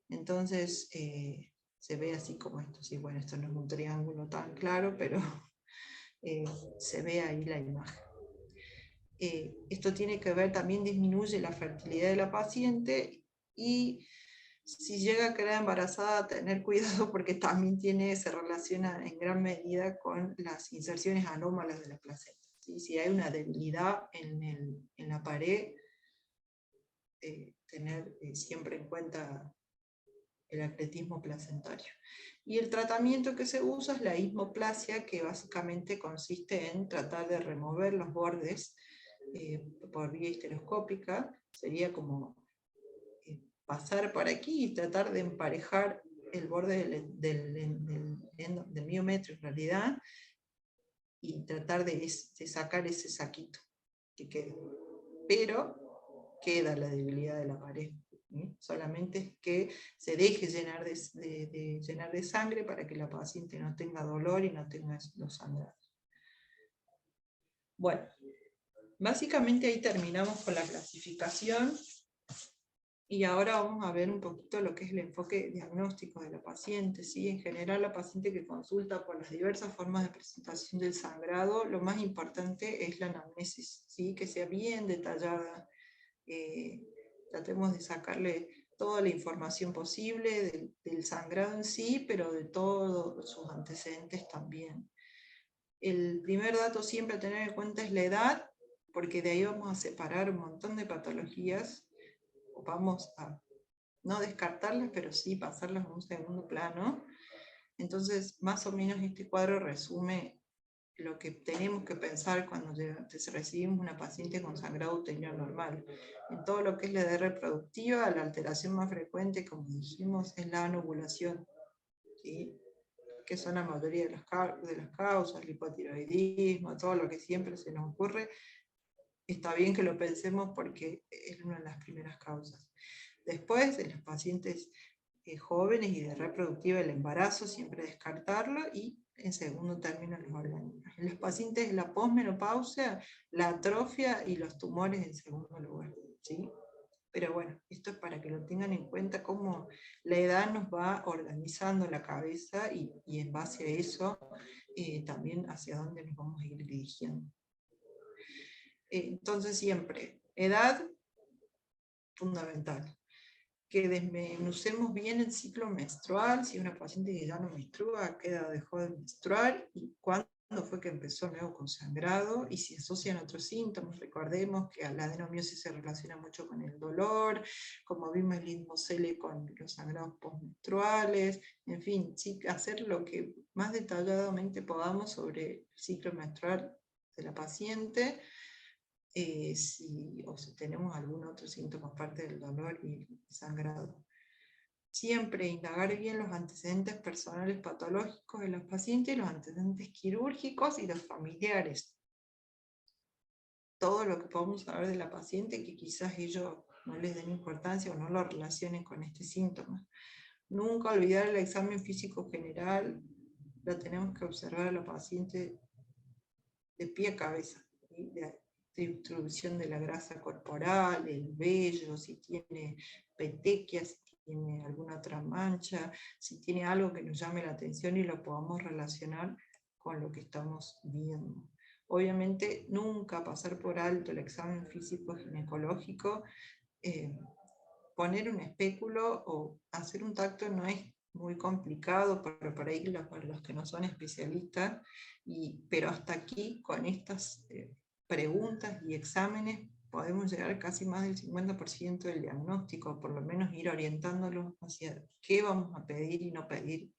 entonces se ve así como esto. Sí, bueno, esto no es un triángulo tan claro, pero se ve ahí la imagen. Esto tiene que ver, también disminuye la fertilidad de la paciente, y si llega a quedar embarazada, tener cuidado porque también se relaciona en gran medida con las inserciones anómalas de la placenta. ¿Sí? Si hay una debilidad en la pared, tener siempre en cuenta el acretismo placentario. Y el tratamiento que se usa es la ismoplasia, que básicamente consiste en tratar de remover los bordes por vía histeroscópica. Sería como pasar por aquí y tratar de emparejar el borde del miometrio en realidad, y tratar de sacar ese saquito que queda. Pero queda la debilidad de la pared. ¿Sí? Solamente es que se deje llenar llenar de sangre para que la paciente no tenga dolor y no tenga los sangrados. Bueno, básicamente ahí terminamos con la clasificación. Y ahora vamos a ver un poquito lo que es el enfoque diagnóstico de la paciente. ¿Sí? En general, la paciente que consulta por las diversas formas de presentación del sangrado, lo más importante es la anamnesis, ¿sí? Que sea bien detallada. Tratemos de sacarle toda la información posible del sangrado en sí, pero de todos sus antecedentes también. El primer dato siempre a tener en cuenta es la edad, porque de ahí vamos a separar un montón de patologías, o vamos a no descartarlas, pero sí pasarlas a un segundo plano. Entonces, más o menos este cuadro resume lo que tenemos que pensar cuando recibimos una paciente con sangrado uterino normal. En todo lo que es la edad reproductiva, la alteración más frecuente, como dijimos, es la anovulación, ¿sí? Que son la mayoría de las causas, el hipotiroidismo, todo lo que siempre se nos ocurre. Está bien que lo pensemos porque es una de las primeras causas. Después, en los pacientes jóvenes y de reproductiva, el embarazo, siempre descartarlo, y en segundo término los organismos. En los pacientes de la posmenopausia, la atrofia y los tumores en segundo lugar. ¿Sí? Pero bueno, esto es para que lo tengan en cuenta, cómo la edad nos va organizando la cabeza, y en base a eso también hacia dónde nos vamos a ir dirigiendo. Entonces siempre, edad, fundamental. Que desmenucemos bien el ciclo menstrual, si una paciente que ya no menstrua, ¿a qué edad dejó de menstruar? Y cuándo fue que empezó luego con sangrado, y si asocian otros síntomas. Recordemos que la adenomiosis se relaciona mucho con el dolor, como vimos el lismocele con los sangrados postmenstruales, en fin, sí, hacer lo que más detalladamente podamos sobre el ciclo menstrual de la paciente, o si tenemos algún otro síntoma aparte del dolor y el sangrado. Siempre indagar bien los antecedentes personales patológicos de los pacientes, los antecedentes quirúrgicos y los familiares. Todo lo que podamos saber de la paciente que quizás ellos no les den importancia o no lo relacionen con este síntoma. Nunca olvidar el examen físico general. Lo tenemos que observar a la paciente de pie a cabeza, ¿sí? Distribución de la grasa corporal, el vello, si tiene petequias, si tiene alguna otra mancha, si tiene algo que nos llame la atención y lo podamos relacionar con lo que estamos viendo. Obviamente nunca pasar por alto el examen físico ginecológico. Poner un espéculo o hacer un tacto no es muy complicado, pero para los que no son especialistas, pero hasta aquí, con estas preguntas y exámenes, podemos llegar casi más del 50% del diagnóstico, por lo menos ir orientándolos hacia qué vamos a pedir y no pedir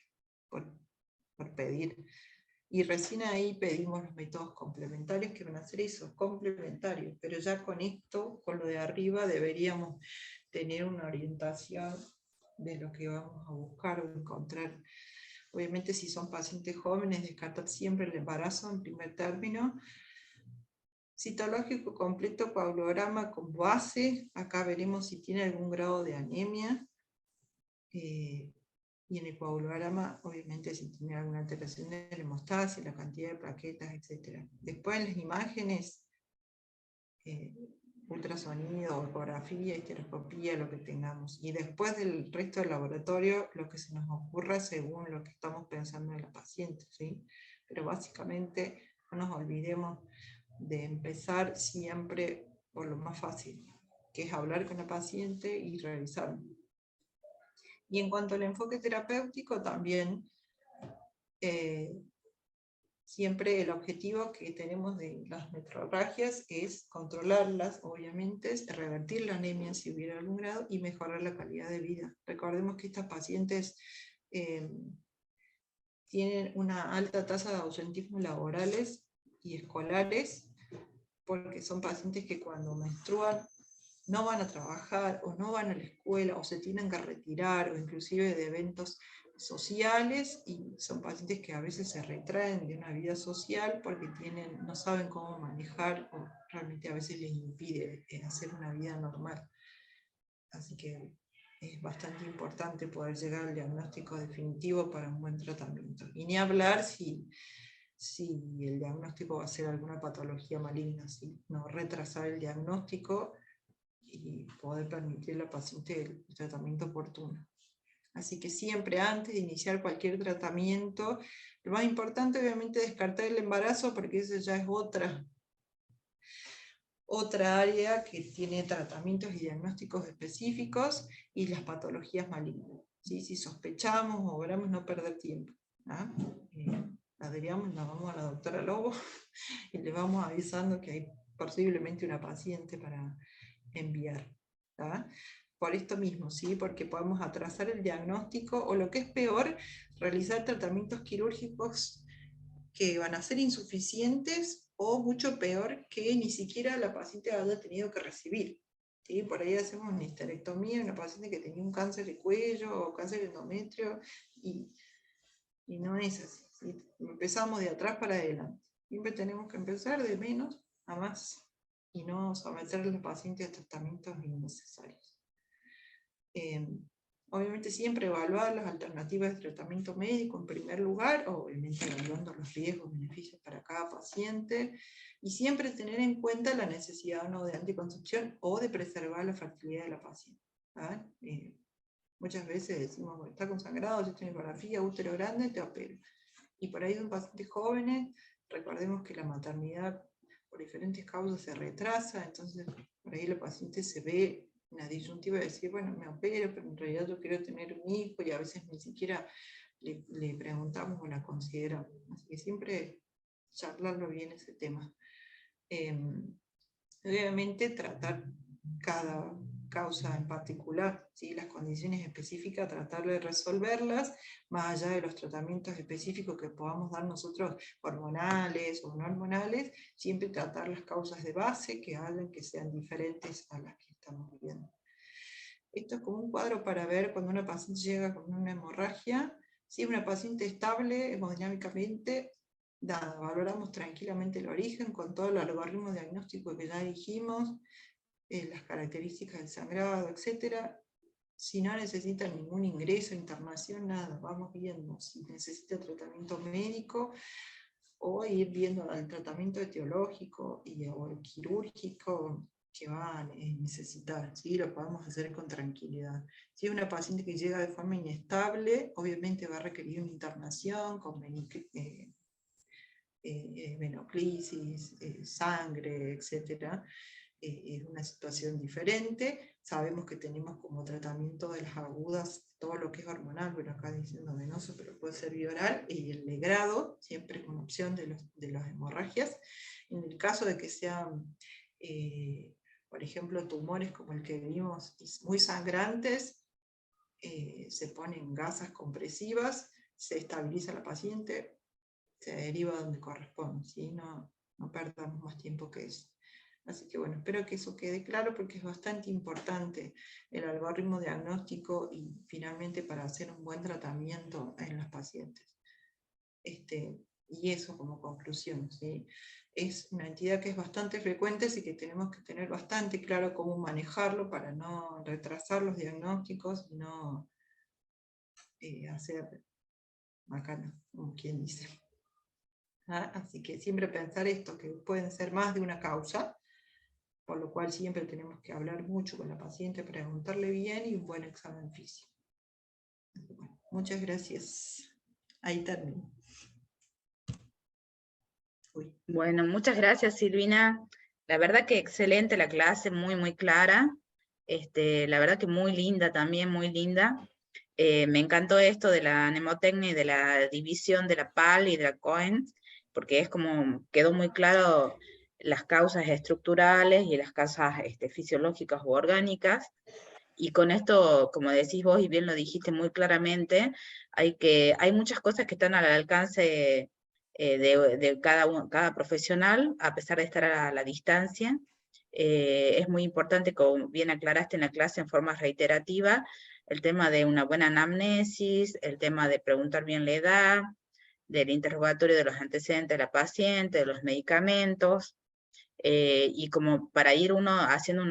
por pedir. Y recién ahí pedimos los métodos complementarios, que van a ser esos, complementarios, pero ya con esto, con lo de arriba, deberíamos tener una orientación de lo que vamos a buscar o encontrar. Obviamente, si son pacientes jóvenes, descartar siempre el embarazo en primer término. Citológico completo, coagulograma con base. Acá veremos si tiene algún grado de anemia. Y en el coagulograma, obviamente, si tiene alguna alteración de la hemostasia, la cantidad de plaquetas, etc. Después en las imágenes, ultrasonido, ecografía, estereoscopía, lo que tengamos. Y después del resto del laboratorio, lo que se nos ocurra según lo que estamos pensando en la paciente, ¿sí? Pero básicamente no nos olvidemos de empezar siempre por lo más fácil, que es hablar con la paciente y revisar. Y en cuanto al enfoque terapéutico, también siempre el objetivo que tenemos de las metrorragias es controlarlas, obviamente, revertir la anemia si hubiera algún grado y mejorar la calidad de vida. Recordemos que estas pacientes tienen una alta tasa de ausentismo laborales y escolares, porque son pacientes que cuando menstruan no van a trabajar o no van a la escuela o se tienen que retirar o inclusive de eventos sociales, y son pacientes que a veces se retraen de una vida social porque no saben cómo manejar o realmente a veces les impide hacer una vida normal. Así que es bastante importante poder llegar al diagnóstico definitivo para un buen tratamiento. Y ni hablar si el diagnóstico va a ser alguna patología maligna, no retrasar el diagnóstico y poder permitirle al paciente el tratamiento oportuno. Así que siempre antes de iniciar cualquier tratamiento, lo más importante obviamente es descartar el embarazo, porque eso ya es otra área que tiene tratamientos y diagnósticos específicos, y las patologías malignas. ¿Sí? Si sospechamos o logramos no perder tiempo, adheríamos, nos vamos a la doctora Lobo y le vamos avisando que hay posiblemente una paciente para enviar. ¿Tá? Por esto mismo, ¿sí? Porque podemos atrasar el diagnóstico, o lo que es peor, realizar tratamientos quirúrgicos que van a ser insuficientes, o mucho peor, que ni siquiera la paciente haya tenido que recibir. ¿Sí? Por ahí hacemos una histerectomía en una paciente que tenía un cáncer de cuello o cáncer de endometrio, y no es así. ¿Sí? Empezamos de atrás para adelante. Siempre tenemos que empezar de menos a más y no someter a los pacientes a tratamientos innecesarios. Obviamente siempre evaluar las alternativas de tratamiento médico en primer lugar, obviamente evaluando los riesgos y beneficios para cada paciente, y siempre tener en cuenta la necesidad o no de anticoncepción o de preservar la fertilidad de la paciente. Muchas veces decimos, bueno, está consangrado, si tiene ecografía, útero grande, te opero. Y por ahí de un paciente joven, recordemos que la maternidad por diferentes causas se retrasa, entonces por ahí el paciente se ve una disyuntiva de decir, bueno, me opero, pero en realidad yo quiero tener un hijo, y a veces ni siquiera le preguntamos o la consideramos. Así que siempre charlarlo bien ese tema. Obviamente tratar cada causa en particular, ¿sí? Las condiciones específicas, tratar de resolverlas, más allá de los tratamientos específicos que podamos dar nosotros, hormonales o no hormonales, siempre tratar las causas de base que hagan que sean diferentes a las que estamos viendo. Esto es como un cuadro para ver cuando una paciente llega con una hemorragia. Si es una paciente estable hemodinámicamente, valoramos tranquilamente el origen con todo el algoritmo diagnóstico que ya dijimos, las características del sangrado, etc. Si no necesita ningún ingreso, internación, nada, vamos viendo si necesita tratamiento médico, o ir viendo el tratamiento etiológico o el quirúrgico que va a necesitar, ¿sí? Lo podemos hacer con tranquilidad. Si es una paciente que llega de forma inestable, obviamente va a requerir una internación con venoclisis, sangre, etc. Es una situación diferente. Sabemos que tenemos como tratamiento de las agudas todo lo que es hormonal, pero acá diciendo venoso, pero puede ser bioral, y el legrado, siempre con opción de las hemorragias. En el caso de que sean, por ejemplo, tumores como el que vimos, muy sangrantes, se ponen gasas compresivas, se estabiliza la paciente, se deriva donde corresponde, ¿sí? No perdamos más tiempo que eso. Así que bueno, espero que eso quede claro, porque es bastante importante el algoritmo diagnóstico y finalmente para hacer un buen tratamiento en los pacientes. Y eso como conclusión, ¿sí? Es una entidad que es bastante frecuente, así que tenemos que tener bastante claro cómo manejarlo para no retrasar los diagnósticos y no hacer macana, como quien dice. Así que siempre pensar esto, que pueden ser más de una causa, por lo cual siempre tenemos que hablar mucho con la paciente, preguntarle bien y un buen examen físico. Bueno, muchas gracias. Ahí termino. Uy. Bueno, muchas gracias, Silvina. La verdad que excelente la clase, muy, muy clara. La verdad que muy linda también, muy linda. Me encantó esto de la mnemotecnia y de la división de la PAL y de la COEN, porque es como, quedó muy claro las causas estructurales y las causas fisiológicas u orgánicas. Y con esto, como decís vos y bien lo dijiste muy claramente, hay muchas cosas que están al alcance de cada profesional, a pesar de estar a la distancia. Es muy importante, como bien aclaraste en la clase en forma reiterativa, el tema de una buena anamnesis, el tema de preguntar bien la edad, del interrogatorio de los antecedentes de la paciente, de los medicamentos, y como para ir uno haciendo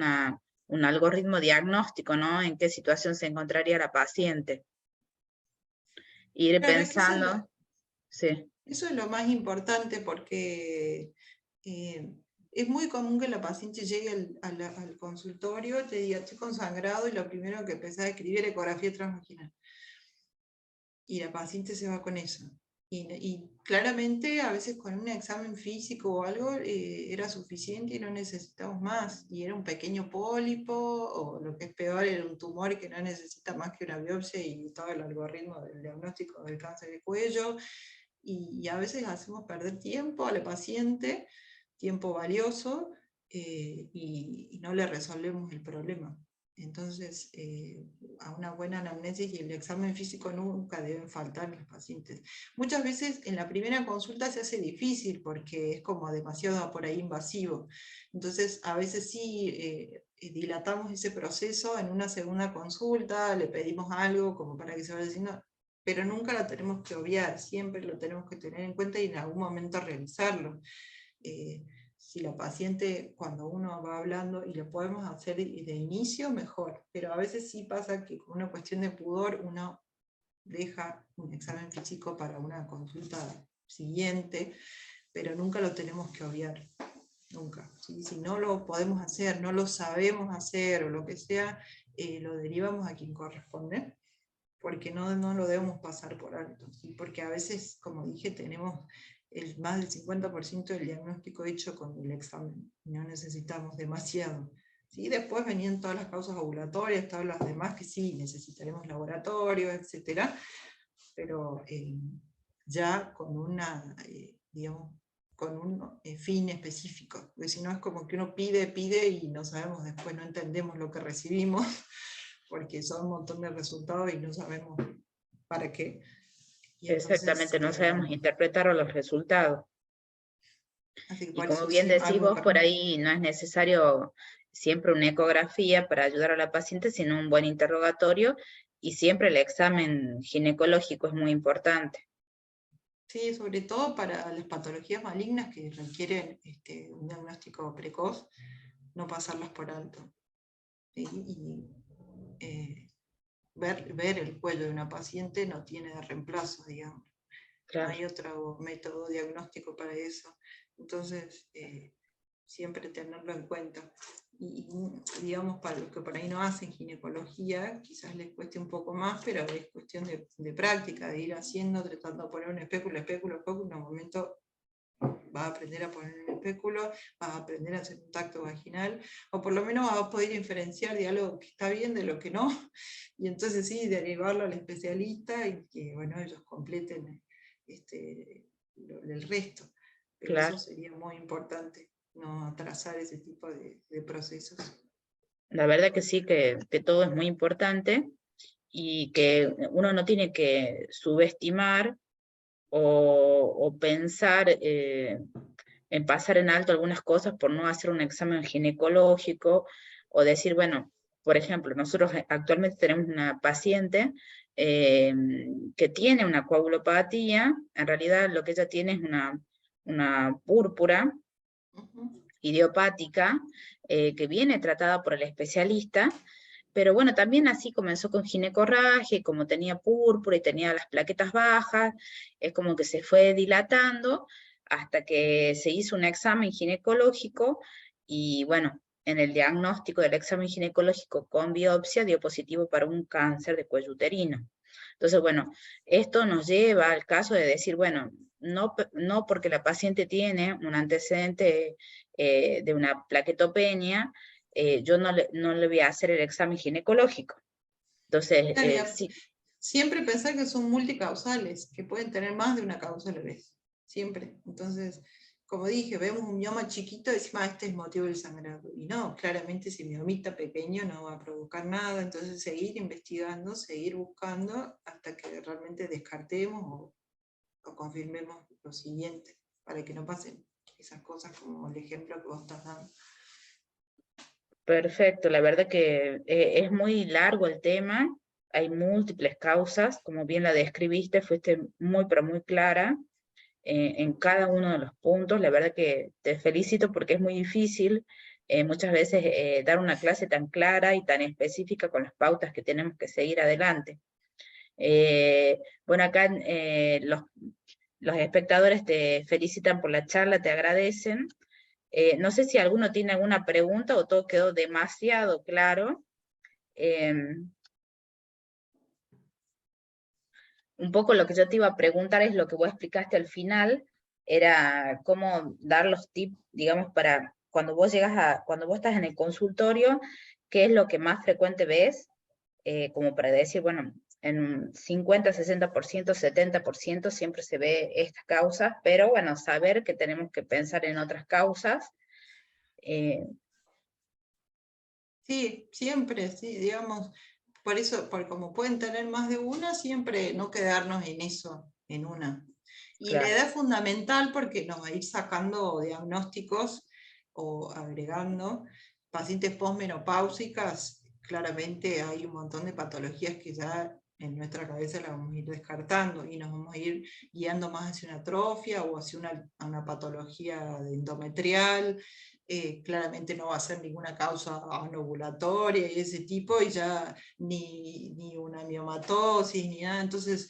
un algoritmo diagnóstico, ¿no? En qué situación se encontraría la paciente. Ir Claro, es que pensando, sí. eso es lo más importante porque es muy común que la paciente llegue al consultorio, te diga, estoy consangrado, y lo primero que empezás a escribir es ecografía transvaginal. Y la paciente se va con eso. Y claramente a veces con un examen físico o algo era suficiente y no necesitamos más. Y era un pequeño pólipo, o lo que es peor, era un tumor que no necesita más que una biopsia y todo el algoritmo del diagnóstico del cáncer de cuello. Y a veces hacemos perder tiempo a la paciente, tiempo valioso, y no le resolvemos el problema. Entonces, a una buena anamnesis y el examen físico nunca deben faltar los pacientes. Muchas veces en la primera consulta se hace difícil porque es como demasiado por ahí invasivo. Entonces, a veces sí dilatamos ese proceso en una segunda consulta, le pedimos algo como para que se vaya diciendo, pero nunca lo tenemos que obviar, siempre lo tenemos que tener en cuenta y en algún momento realizarlo. Si la paciente, cuando uno va hablando y lo podemos hacer de inicio, mejor, pero a veces sí pasa que con una cuestión de pudor uno deja un examen físico para una consulta siguiente, pero nunca lo tenemos que obviar, nunca. ¿Sí? Si no lo podemos hacer, no lo sabemos hacer o lo que sea, lo derivamos a quien corresponde, porque no lo debemos pasar por alto, ¿sí? Porque a veces, como dije, tenemos más del 50% del diagnóstico hecho con el examen, no necesitamos demasiado. ¿Sí? Después venían todas las causas ovulatorias, todas las demás que sí, necesitaremos laboratorio, etc. Pero ya con una, digamos, con un fin específico, porque si no es como que uno pide y no sabemos después, no entendemos lo que recibimos, porque son un montón de resultados y no sabemos para qué. Y entonces, Exactamente, no sabemos interpretar los resultados. así que Y por como eso bien sí, decís algo vos, por ahí no es necesario siempre una ecografía para ayudar a la paciente, sino un buen interrogatorio, y siempre el examen ginecológico es muy importante. sí, sobre todo para las patologías malignas que requieren un diagnóstico precoz, no pasarlas por alto. ¿Sí? Y ver el cuello de una paciente no tiene de reemplazo, digamos. No Claro. hay otro método diagnóstico para eso. Entonces, siempre tenerlo en cuenta. Y digamos, para los que por ahí no hacen ginecología, quizás les cueste un poco más, pero es cuestión de práctica, de ir haciendo, tratando de poner un espéculo, en un momento vas a aprender a poner un espéculo, vas a aprender a hacer un tacto vaginal, o por lo menos vas a poder diferenciar de algo que está bien de lo que no, y entonces sí, derivarlo al especialista y que, bueno, ellos completen el resto. Pero Claro. eso sería muy importante, no atrasar ese tipo de procesos. La verdad que sí, que todo es muy importante y que uno no tiene que subestimar o pensar en pasar en alto algunas cosas por no hacer un examen ginecológico o decir, bueno, por ejemplo, nosotros actualmente tenemos una paciente que tiene una coagulopatía, en realidad lo que ella tiene es una púrpura idiopática que viene tratada por el especialista, pero bueno, también así comenzó con ginecorragia, y como tenía púrpura y tenía las plaquetas bajas, es como que se fue dilatando hasta que se hizo un examen ginecológico y bueno, en el diagnóstico del examen ginecológico con biopsia dio positivo para un cáncer de cuello uterino. Entonces, bueno, esto nos lleva al caso de decir, bueno, no porque la paciente tiene un antecedente de una plaquetopenia, yo no le voy a hacer el examen ginecológico. Entonces, Claro, sí. siempre pensar que son multicausales, que pueden tener más de una causa a la vez, siempre. Entonces, como dije, vemos un mioma chiquito y decimos, este es el motivo del sangrado. Y no, claramente ese miomita pequeño no va a provocar nada, entonces seguir investigando, seguir buscando hasta que realmente descartemos o confirmemos lo siguiente, para que no pasen esas cosas como el ejemplo que vos estás dando. Perfecto, la verdad que es muy largo el tema, hay múltiples causas, como bien la describiste, fuiste muy, pero muy clara en cada uno de los puntos. La verdad que te felicito porque es muy difícil muchas veces dar una clase tan clara y tan específica con las pautas que tenemos que seguir adelante. Bueno, acá los espectadores te felicitan por la charla, te agradecen. No sé si alguno tiene alguna pregunta o todo quedó demasiado claro. Un poco lo que yo te iba a preguntar es lo que vos explicaste al final, era cómo dar los tips, digamos, para cuando vos cuando vos estás en el consultorio, qué es lo que más frecuente ves, como para decir, bueno, en un 50, 60%, 70% siempre se ve estas causas, pero bueno, saber que tenemos que pensar en otras causas. Sí, siempre, sí, digamos, por eso, como pueden tener más de una, siempre no quedarnos en eso, en una. Y la Claro. edad es fundamental porque nos va a ir sacando diagnósticos o agregando pacientes posmenopáusicas. Claramente hay un montón de patologías que ya en nuestra cabeza las vamos a ir descartando y nos vamos a ir guiando más hacia una atrofia o hacia una patología de endometrial. Claramente no va a ser ninguna causa anovulatoria y ese tipo, y ya ni una miomatosis, ni nada. Entonces,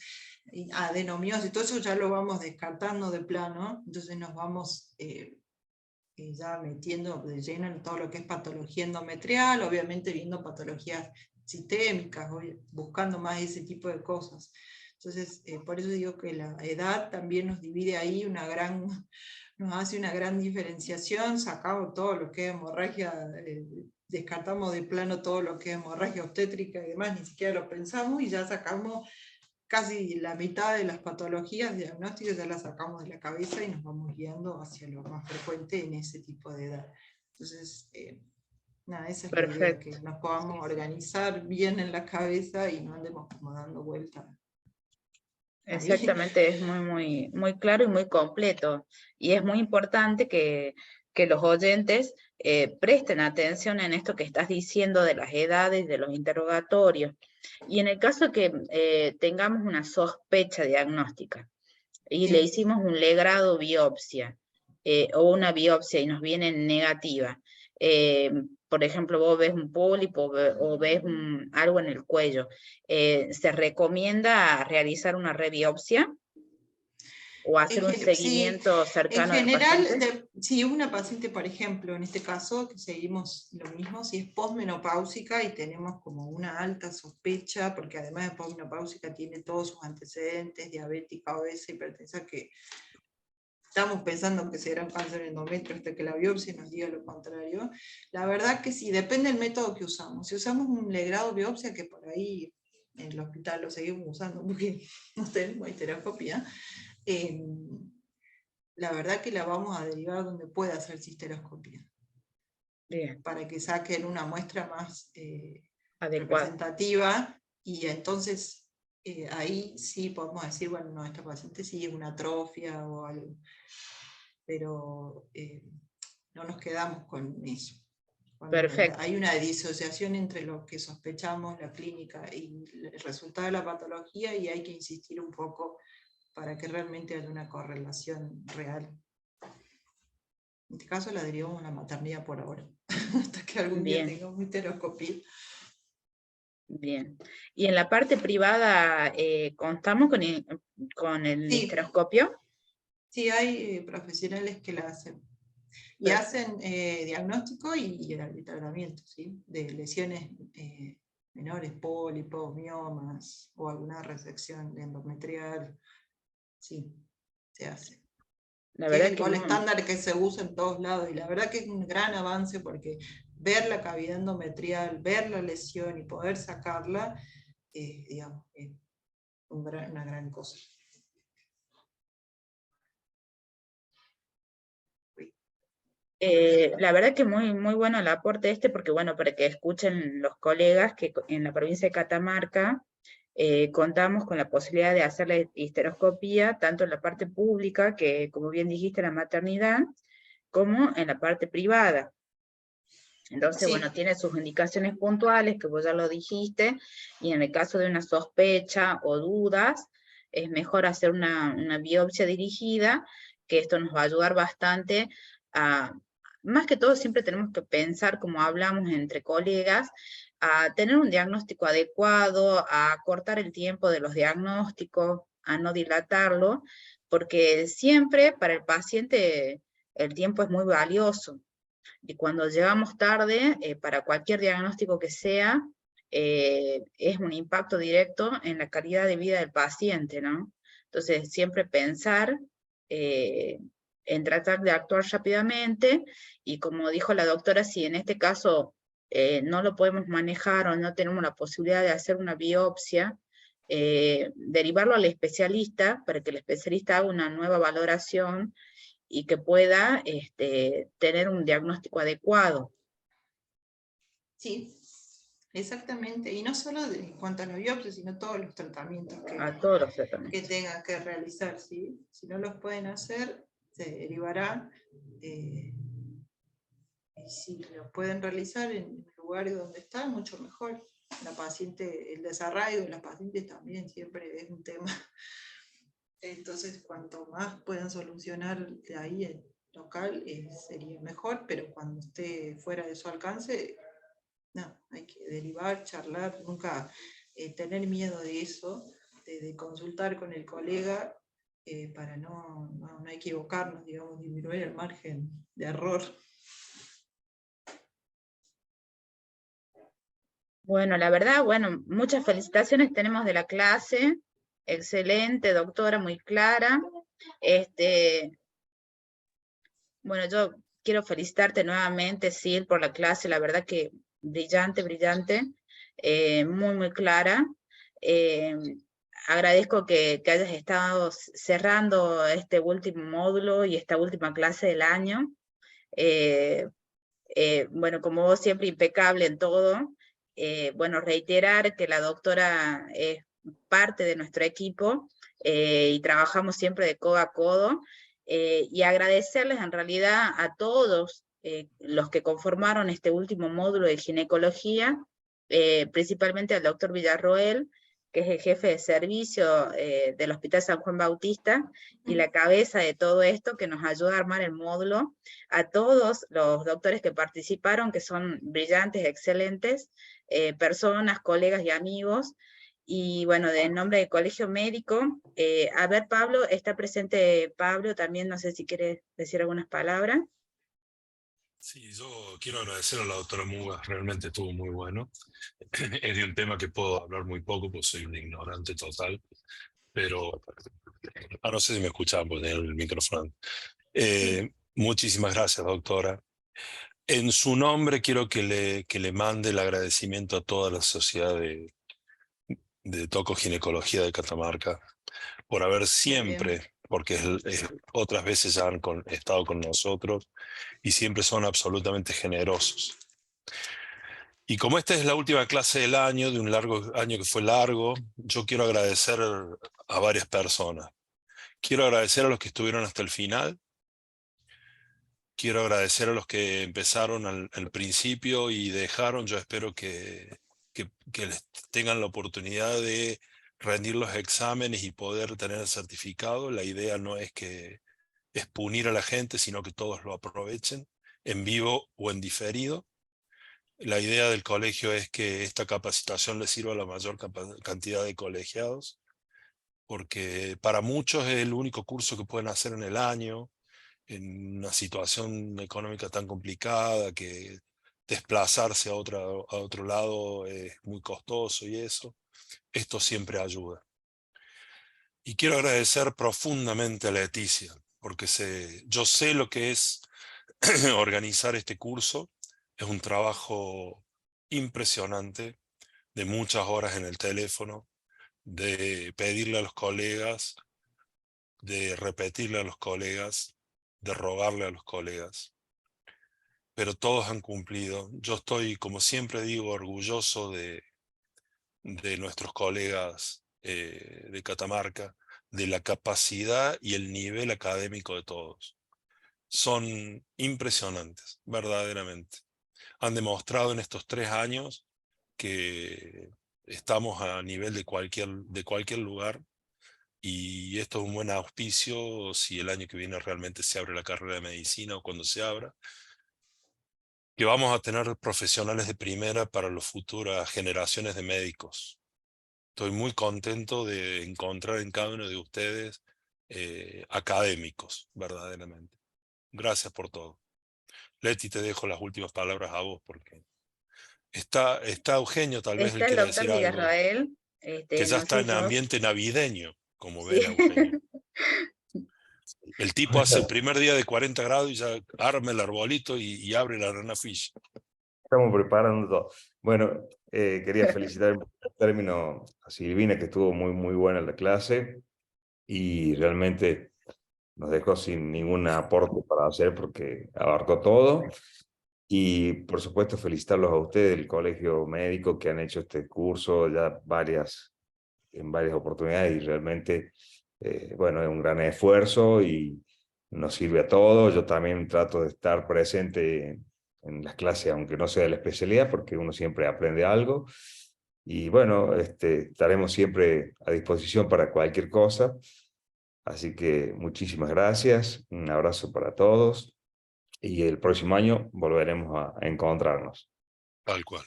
adenomiosis, todo eso ya lo vamos descartando de plano, entonces nos vamos ya metiendo de lleno en todo lo que es patología endometrial, obviamente viendo patologías sistémicas, buscando más ese tipo de cosas. Entonces, por eso digo que la edad también nos divide ahí nos hace una gran diferenciación, sacamos todo lo que es hemorragia, descartamos de plano todo lo que es hemorragia obstétrica y demás, ni siquiera lo pensamos y ya sacamos casi la mitad de las patologías diagnósticas, ya las sacamos de la cabeza y nos vamos guiando hacia lo más frecuente en ese tipo de edad. Entonces, nada, esa es la idea, que Perfecto. nos podamos organizar bien en la cabeza y no andemos como dando vueltas ahí. Exactamente, es muy, muy, muy claro y muy completo. Y es muy importante que los oyentes presten atención en esto que estás diciendo de las edades, de los interrogatorios. Y en el caso que tengamos una sospecha diagnóstica y le Sí. hicimos un legrado biopsia o una biopsia y nos viene negativa, eh, por ejemplo, vos ves un pólipo o ves algo en el cuello, ¿se recomienda realizar una rebiopsia o hacer un Sí, seguimiento en cercano del general, paciente? si una paciente, por ejemplo, en este caso, que seguimos lo mismo, si es posmenopáusica y tenemos como una alta sospecha, porque además de posmenopáusica tiene todos sus antecedentes, diabética, obesa, hipertensa, que estamos pensando que será un cáncer endometrio hasta que la biopsia nos diga lo contrario. La verdad que sí, depende del método que usamos. Si usamos un legrado biopsia, que por ahí en el hospital lo seguimos usando porque no tenemos histeroscopia, la verdad que la vamos a derivar donde pueda hacer histeroscopia, Bien, para que saquen una muestra más adecuado. representativa y entonces ahí sí podemos decir, bueno, no, esta paciente sí es una atrofia o algo, pero no nos quedamos con eso. Perfecto. Hay una disociación entre lo que sospechamos, la clínica y el resultado de la patología, y hay que insistir un poco para que realmente haya una correlación real. En este caso la derivamos a la maternidad por ahora, hasta que algún día Bien, tengamos histeroscopia. bien. ¿Y en la parte privada contamos con el Sí, histeroscopio? sí hay profesionales que la hacen. Y hacen diagnóstico y tratamiento, ¿sí? De lesiones menores, pólipos, miomas o alguna resección endometrial. Sí, se hace. La Que es verdad el que gol estándar que se usa en todos lados. Y la verdad que es un gran avance porque ver la cavidad endometrial, ver la lesión y poder sacarla, digamos, es una gran cosa. la verdad que muy, muy bueno el aporte porque bueno, para que escuchen los colegas que en la provincia de Catamarca contamos con la posibilidad de hacer la histeroscopía tanto en la parte pública, que como bien dijiste, la maternidad, como en la parte privada. Entonces, bueno, Sí, tiene sus indicaciones puntuales, que vos ya lo dijiste, y en el caso de una sospecha o dudas, es mejor hacer una biopsia dirigida, que esto nos va a ayudar bastante a, más que todo siempre tenemos que pensar, como hablamos entre colegas, a tener un diagnóstico adecuado, a cortar el tiempo de los diagnósticos, a no dilatarlo, porque siempre para el paciente el tiempo es muy valioso. Y cuando llegamos tarde, para cualquier diagnóstico que sea, es un impacto directo en la calidad de vida del paciente, ¿no? Entonces, siempre pensar en tratar de actuar rápidamente y como dijo la doctora, si en este caso no lo podemos manejar o no tenemos la posibilidad de hacer una biopsia, derivarlo al especialista para que el especialista haga una nueva valoración y que pueda tener un diagnóstico adecuado. sí, exactamente. Y no solo en cuanto a la biopsia, sino todos los tratamientos A todos los que tratamientos. tengan que realizar. ¿Sí? Si no los pueden hacer, se derivará. Y si los pueden realizar en lugares donde están, mucho mejor. La paciente, el desarraigo de las pacientes también siempre es un tema. Entonces, cuanto más puedan solucionar de ahí el local, sería mejor, pero cuando esté fuera de su alcance, no, hay que derivar, charlar, nunca tener miedo de eso, de consultar con el colega para no equivocarnos, digamos, disminuir el margen de error. Bueno, la verdad, bueno, muchas felicitaciones tenemos de la clase. Excelente, doctora, muy clara. Bueno, yo quiero felicitarte nuevamente, Sil, por la clase. La verdad que brillante, brillante, muy, muy clara. Eh, agradezco que hayas estado cerrando este último módulo y esta última clase del año. Eh, bueno, como vos siempre impecable en todo, bueno, reiterar que la doctora es parte de nuestro equipo y trabajamos siempre de codo a codo y agradecerles en realidad a todos los que conformaron este último módulo de ginecología, principalmente al doctor Villarroel, que es el jefe de servicio del Hospital San Juan Bautista y la cabeza de todo esto que nos ayuda a armar el módulo, a todos los doctores que participaron, que son brillantes, excelentes, personas, colegas y amigos. Y bueno, en nombre del Colegio Médico, a ver, Pablo, está presente Pablo, también no sé si quiere decir algunas palabras. Sí, yo quiero agradecer a la doctora Mugas, realmente estuvo muy bueno. Es de un tema que puedo hablar muy poco, pues soy un ignorante total, pero no sé si me escuchaban por tener el micrófono. Sí. Muchísimas gracias, doctora. En su nombre quiero que le mande el agradecimiento a toda la sociedad de tocoginecología de Catamarca por haber Muy bien. siempre, porque otras veces ya han estado con nosotros y siempre son absolutamente generosos. Y como esta es la última clase del año, de un largo año que fue largo, yo quiero agradecer a varias personas. Quiero agradecer a los que estuvieron hasta el final. Quiero agradecer a los que empezaron al principio y dejaron. Yo espero que les tengan la oportunidad de rendir los exámenes y poder tener el certificado. La idea no es punir a la gente, sino que todos lo aprovechen, en vivo o en diferido. La idea del colegio es que esta capacitación le sirva a la mayor cantidad de colegiados, porque para muchos es el único curso que pueden hacer en el año en una situación económica tan complicada que desplazarse a otro lado es muy costoso y eso. Esto siempre ayuda. Y quiero agradecer profundamente a Leticia, porque yo sé lo que es organizar este curso. Es un trabajo impresionante, de muchas horas en el teléfono, de pedirle a los colegas, de repetirle a los colegas, de rogarle a los colegas. Pero todos han cumplido. Yo estoy, como siempre digo, orgulloso de nuestros colegas de Catamarca, de la capacidad y el nivel académico de todos. Son impresionantes, verdaderamente. Han demostrado en estos 3 años que estamos a nivel de cualquier lugar, y esto es un buen auspicio si el año que viene realmente se abre la carrera de medicina o cuando se abra, que vamos a tener profesionales de primera para las futuras generaciones de médicos. Estoy muy contento de encontrar en cada uno de ustedes académicos, verdaderamente. Gracias por todo. Leti, te dejo las últimas palabras a vos, porque está Eugenio, tal vez él Está el quiera doctor decir algo, Villarroel, que ya no está sé en yo. ambiente navideño, como Sí. ven a Eugenio. El tipo hace el primer día de 40 grados y ya arma el arbolito y abre la rana fish. Estamos preparando todo. Bueno, quería felicitar en término a Silvina, que estuvo muy, muy buena la clase y realmente nos dejó sin ningún aporte para hacer porque abarcó todo. Y por supuesto felicitarlos a ustedes del Colegio Médico que han hecho este curso ya en varias oportunidades y realmente, bueno, es un gran esfuerzo y nos sirve a todos. Yo también trato de estar presente en las clases, aunque no sea de la especialidad, porque uno siempre aprende algo. Y bueno, estaremos siempre a disposición para cualquier cosa. Así que muchísimas gracias, un abrazo para todos y el próximo año volveremos a encontrarnos. Tal cual.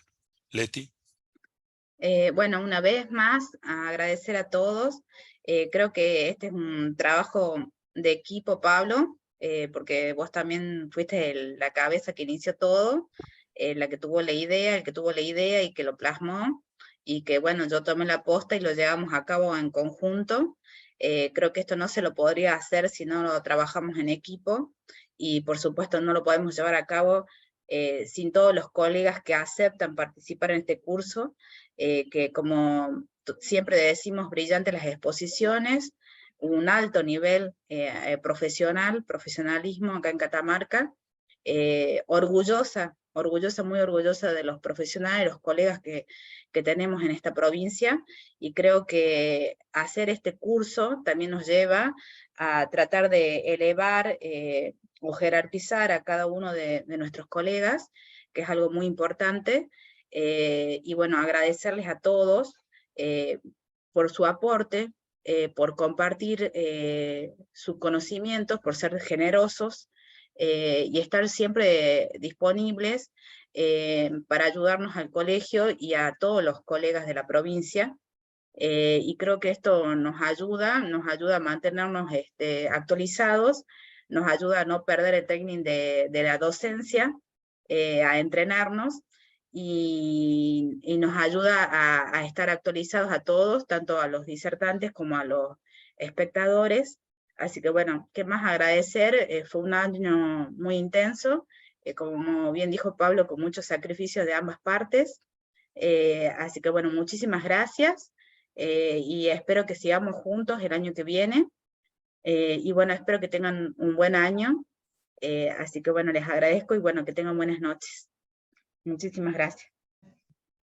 Leti. Bueno, una vez más, agradecer a todos. Creo que este es un trabajo de equipo, Pablo, porque vos también fuiste la cabeza que inició todo, la que tuvo la idea, el que tuvo la idea y que lo plasmó, y que bueno, yo tomé la posta y lo llevamos a cabo en conjunto. Creo que esto no se lo podría hacer si no lo trabajamos en equipo, y por supuesto no lo podemos llevar a cabo sin todos los colegas que aceptan participar en este curso, que como siempre decimos, brillantes las exposiciones, un alto nivel profesionalismo acá en Catamarca, muy orgullosa de los profesionales, los colegas que tenemos en esta provincia, y creo que hacer este curso también nos lleva a tratar de elevar o jerarquizar a cada uno de nuestros colegas, que es algo muy importante. Y bueno, agradecerles a todos por su aporte, por compartir sus conocimientos, por ser generosos y estar siempre disponibles para ayudarnos al colegio y a todos los colegas de la provincia. Y creo que esto nos ayuda a mantenernos actualizados, nos ayuda a no perder el training de la docencia, a entrenarnos, y nos ayuda a estar actualizados a todos, tanto a los disertantes como a los espectadores. Así que bueno, qué más agradecer, fue un año muy intenso, como bien dijo Pablo, con muchos sacrificios de ambas partes. Así que bueno, muchísimas gracias, y espero que sigamos juntos el año que viene, y bueno, espero que tengan un buen año, así que bueno, les agradezco y bueno, que tengan buenas noches. Muchísimas gracias.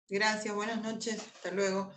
Gracias, buenas noches, hasta luego.